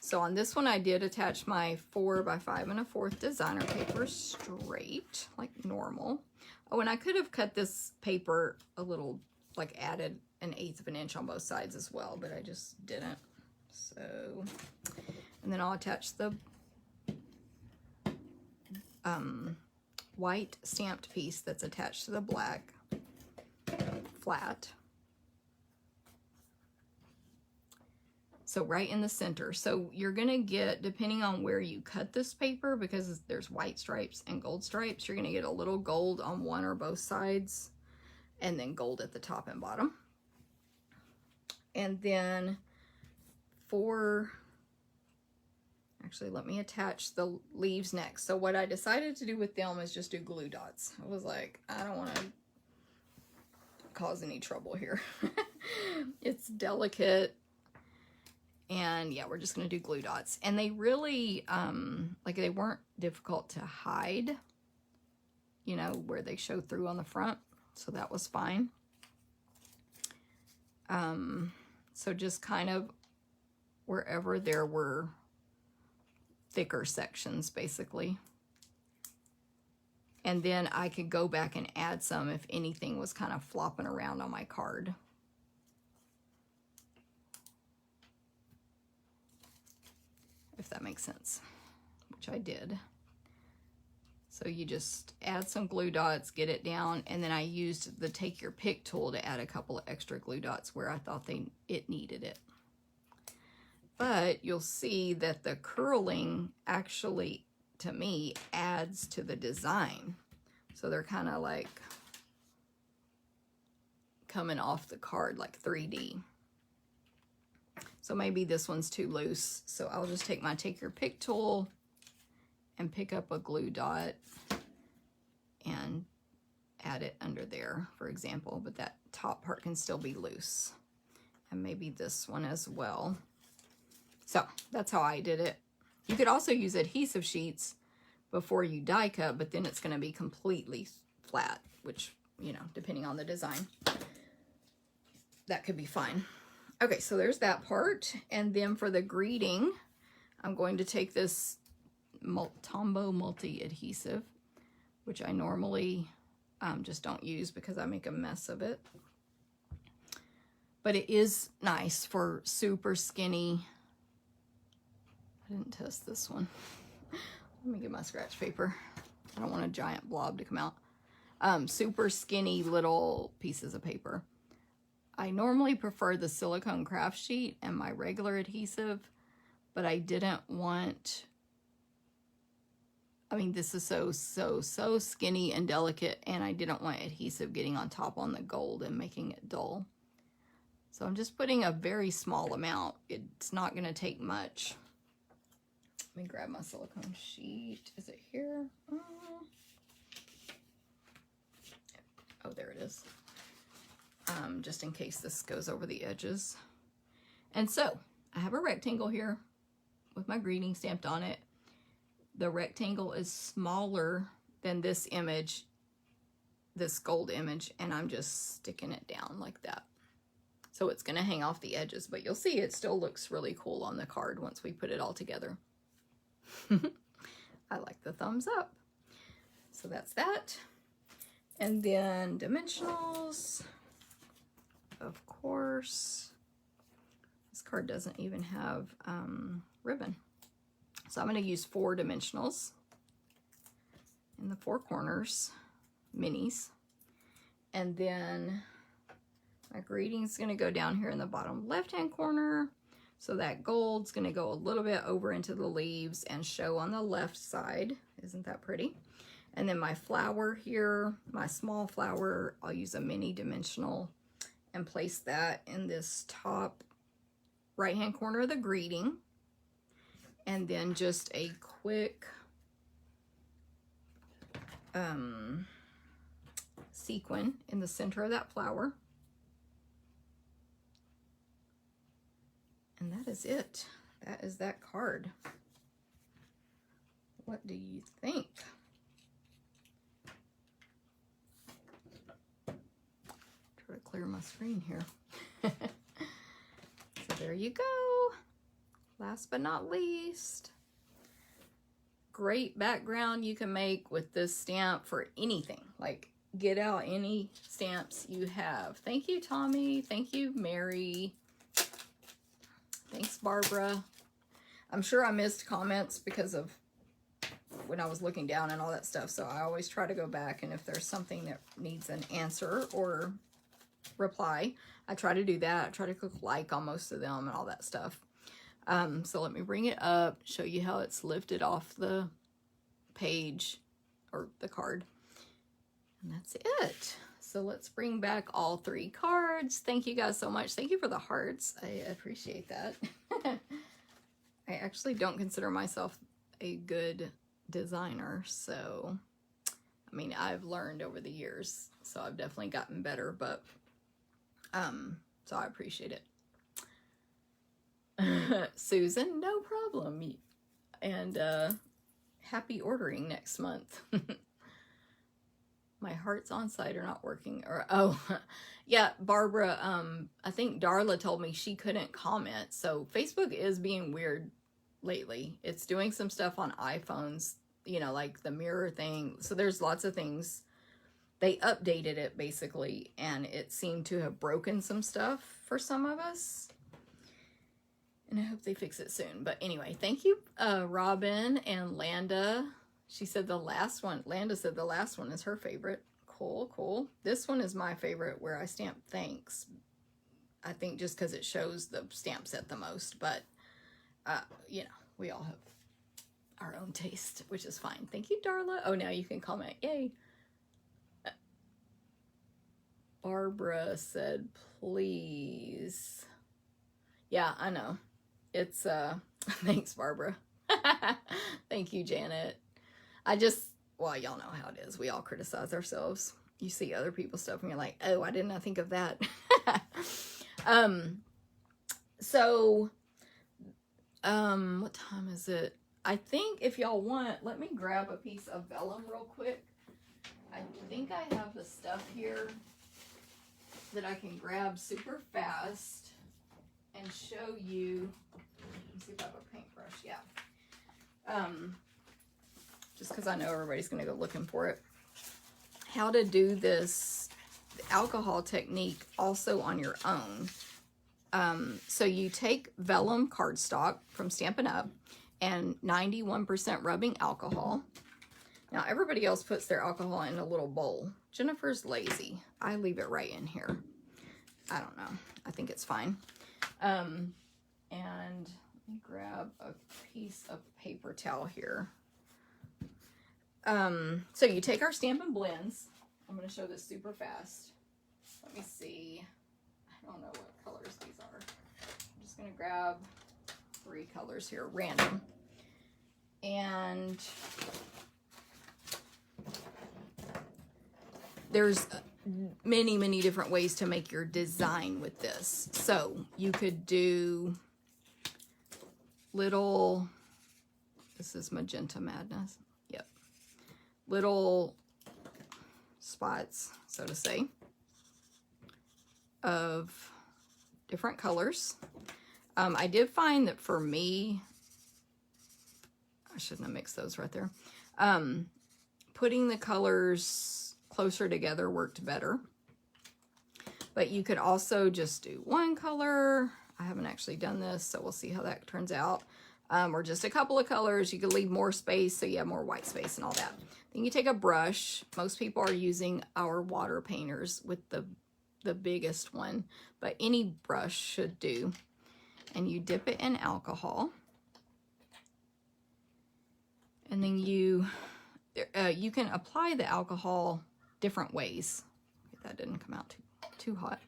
So on this one, I did attach my 4 by 5 1/4 designer paper straight, like normal. Oh, and I could have cut this paper a little, like added 1/8 of an inch on both sides as well, but I just didn't. So, and then I'll attach the white stamped piece that's attached to the black flat. So right in the center. So you're gonna get, depending on where you cut this paper, because there's white stripes and gold stripes, you're gonna get a little gold on one or both sides, and then gold at the top and bottom. And then actually let me attach the leaves next. So what I decided to do with them is just do glue dots. I was like, I don't wanna cause any trouble here. It's delicate. And yeah, we're just going to do glue dots. And they really, like they weren't difficult to hide, you know, where they show through on the front. So that was fine. So just kind of wherever there were thicker sections, basically. And then I could go back and add some if anything was kind of flopping around on my card. If that makes sense, which I did. So you just add some glue dots, get it down, and then I used the take your pick tool to add a couple of extra glue dots where I thought it needed it. But you'll see that the curling actually, to me, adds to the design. So they're kind of like coming off the card like 3D. So maybe this one's too loose. So I'll just take my take your pick tool and pick up a glue dot and add it under there, for example. But that top part can still be loose. And maybe this one as well. So that's how I did it. You could also use adhesive sheets before you die cut, but then it's going to be completely flat, which, you know, depending on the design, that could be fine. Okay, so there's that part. And then for the greeting, I'm going to take this Tombow multi-adhesive, which I normally just don't use because I make a mess of it. But it is nice for super skinny. I didn't test this one. Let me get my scratch paper. I don't want a giant blob to come out. Super skinny little pieces of paper. I normally prefer the silicone craft sheet and my regular adhesive, but I didn't want, this is so skinny and delicate, and I didn't want adhesive getting on top on the gold and making it dull. So I'm just putting a very small amount. It's not going to take much. Let me grab my silicone sheet. Is it here? Oh, there it is. Just in case this goes over the edges. And so I have a rectangle here with my greeting stamped on it. The rectangle is smaller than this image, this gold image, and I'm just sticking it down like that. So it's going to hang off the edges, but you'll see it still looks really cool on the card once we put it all together. I like the thumbs up. So that's that. And then dimensionals. Of course, this card doesn't even have ribbon. So I'm going to use 4 dimensionals in the 4 corners, minis. And then my greeting is going to go down here in the bottom left-hand corner. So that gold's going to go a little bit over into the leaves and show on the left side. Isn't that pretty? And then my flower here, my small flower, I'll use a mini dimensional and place that in this top right-hand corner of the greeting. And then just a quick sequin in the center of that flower. And that is it. That is that card. What do you think? Try to clear my screen here. So there you go. Last but not least, great background you can make with this stamp for anything. Like, get out any stamps you have. Thank you, Tommy. Thank you, Mary. Thanks, Barbara. I'm sure I missed comments because of when I was looking down and all that stuff. So I always try to go back, and if there's something that needs an answer or reply, I try to do that. I try to click like on most of them and all that stuff. So let me bring it up, show you how it's lifted off the page or the card. And that's it. So let's bring back all 3 cards. Thank you guys so much. Thank you for the hearts. I appreciate that. I actually don't consider myself a good designer. So, I mean, I've learned over the years, so I've definitely gotten better, but, so I appreciate it. Susan, no problem. And happy ordering next month. My hearts on site are not working. Or oh, yeah, Barbara, I think Darla told me she couldn't comment. So Facebook is being weird lately. It's doing some stuff on iPhones, you know, like the mirror thing. So there's lots of things. They updated it basically, and it seemed to have broken some stuff for some of us. And I hope they fix it soon. But anyway, thank you, Robin and Landa. She said the last one, Landa said the last one is her favorite. Cool, cool. This one is my favorite, where I stamp thanks. I think just because it shows the stamp set the most. But, you know, we all have our own taste, which is fine. Thank you, Darla. Oh, now you can comment. Yay. Barbara said, please. Yeah, I know. It's, thanks, Barbara. Thank you, Janet. Well, y'all know how it is. We all criticize ourselves. You see other people's stuff and you're like, oh, why didn't I think of that? What time is it? I think if y'all want, let me grab a piece of vellum real quick. I think I have the stuff here that I can grab super fast and show you. Let's see if I have a paintbrush. Yeah. Just because I know everybody's going to go looking for it. How to do this alcohol technique also on your own. So you take vellum cardstock from Stampin' Up and 91% rubbing alcohol. Now everybody else puts their alcohol in a little bowl. Jennifer's lazy. I leave it right in here. I don't know. I think it's fine. And let me grab a piece of paper towel here. So you take our Stampin' Blends. I'm going to show this super fast. Let me see. I don't know what colors these are. I'm just going to grab 3 colors here, random. And there's many, many different ways to make your design with this. So you could do little, this is Magenta Madness. Yep. Little spots, so to say, of different colors. I did find that for me, I shouldn't have mixed those right there. Putting the colors closer together worked better. But you could also just do one color. I haven't actually done this, so we'll see how that turns out. Or just a couple of colors. You could leave more space so you have more white space and all that. Then you take a brush. Most people are using our water painters with the biggest one, but any brush should do. and you dip it in alcohol. And then you can apply the alcohol different ways. That didn't come out too hot.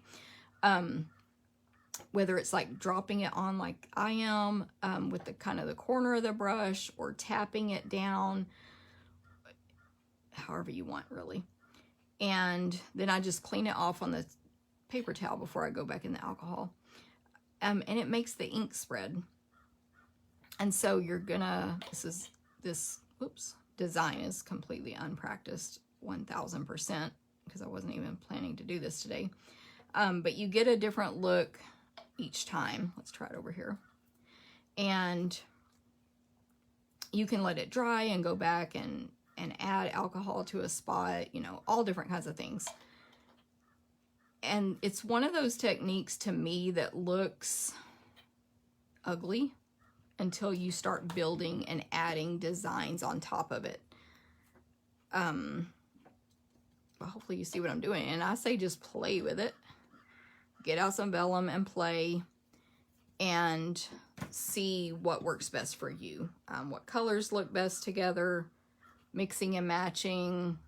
Whether it's like dropping it on like I am with the kind of the corner of the brush, or tapping it down, however you want really. And then I just clean it off on the paper towel before I go back in the alcohol. And it makes the ink spread. And so you're gonna, this design is completely unpracticed 1000%, because I wasn't even planning to do this today. But you get a different look each time. Let's try it over here. And you can let it dry and go back and add alcohol to a spot, you know, all different kinds of things. And it's one of those techniques to me that looks ugly until you start building and adding designs on top of it. But hopefully you see what I'm doing. And I say just play with it. Get out some vellum and play, and see what works best for you. What colors look best together, mixing and matching.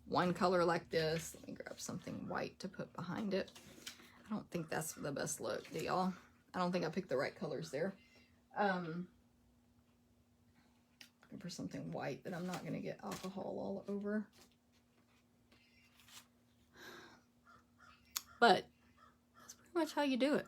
One color like this. Let me grab something white to put behind it. I don't think that's the best look, do y'all? I don't think I picked the right colors there. Looking for something white that I'm not going to get alcohol all over. But that's pretty much how you do it.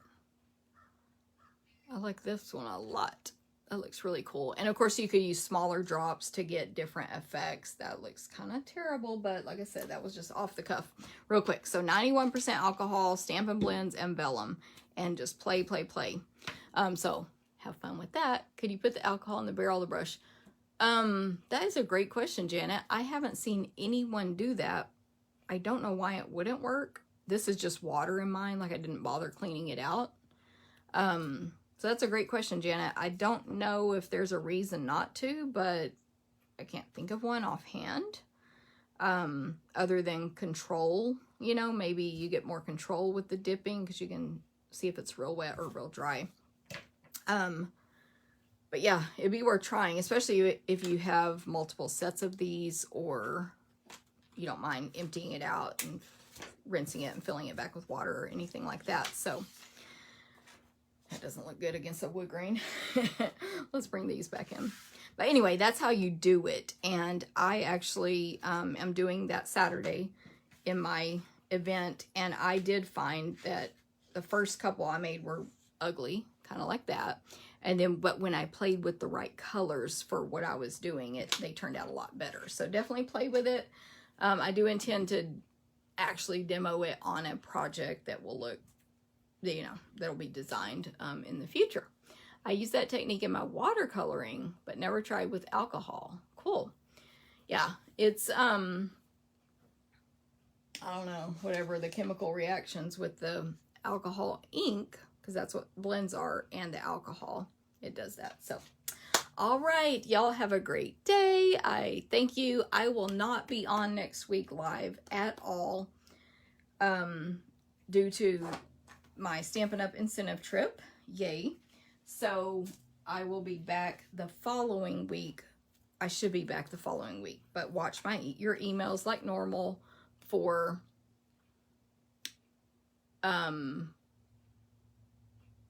I like this one a lot. That looks really cool. And of course you could use smaller drops to get different effects. That looks kind of terrible, but like I said, that was just off the cuff real quick. So 91% alcohol, Stampin' Blends, and vellum, and just play, play, play. So have fun with that. Could you put the alcohol in the barrel of the brush? That is a great question, Janet. I haven't seen anyone do that. I don't know why it wouldn't work. This is just water in mine, like I didn't bother cleaning it out. So that's a great question, Janet. I don't know if there's a reason not to, but I can't think of one offhand. Other than control, you know, maybe you get more control with the dipping because you can see if it's real wet or real dry. But yeah, it'd be worth trying, especially if you have multiple sets of these, or you don't mind emptying it out and rinsing it and filling it back with water or anything like that. So that doesn't look good against a wood grain. Let's bring these back in. But anyway, that's how you do it. And I actually am doing that Saturday in my event. And I did find that the first couple I made were ugly, kind of like that. And then, but when I played with the right colors for what I was doing, they turned out a lot better. So definitely play with it. I do intend to actually demo it on a project that will look, you know, that'll be designed in the future. I use that technique in my watercoloring, but never tried with alcohol. Cool. Yeah, it's, I don't know, whatever the chemical reactions with the alcohol ink, because that's what blends are, and the alcohol, it does that. So, all right, y'all have a great day. I thank you. I will not be on next week live at all due to my Stampin' Up! Incentive trip. Yay. So I will be back the following week. I should be back the following week, but watch your emails like normal for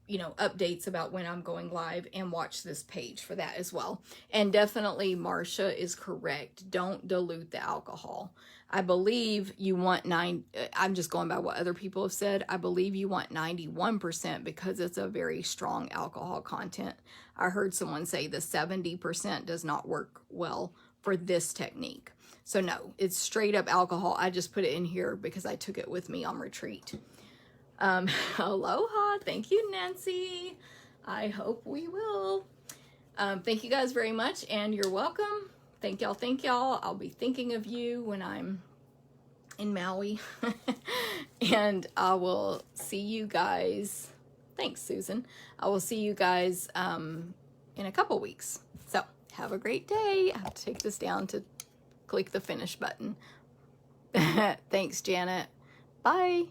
you know, updates about when I'm going live, and watch this page for that as well. And definitely Marsha is correct. Don't dilute the alcohol. I believe you want I'm just going by what other people have said. I believe you want 91% because it's a very strong alcohol content. I heard someone say the 70% does not work well for this technique. So no, it's straight up alcohol. I just put it in here because I took it with me on retreat. Aloha. Thank you, Nancy. I hope we will. Thank you guys very much, and you're welcome. Thank y'all. Thank y'all. I'll be thinking of you when I'm in Maui. And I will see you guys. Thanks, Susan. I will see you guys in a couple weeks. So have a great day. I have to take this down to click the finish button. Thanks, Janet. Bye.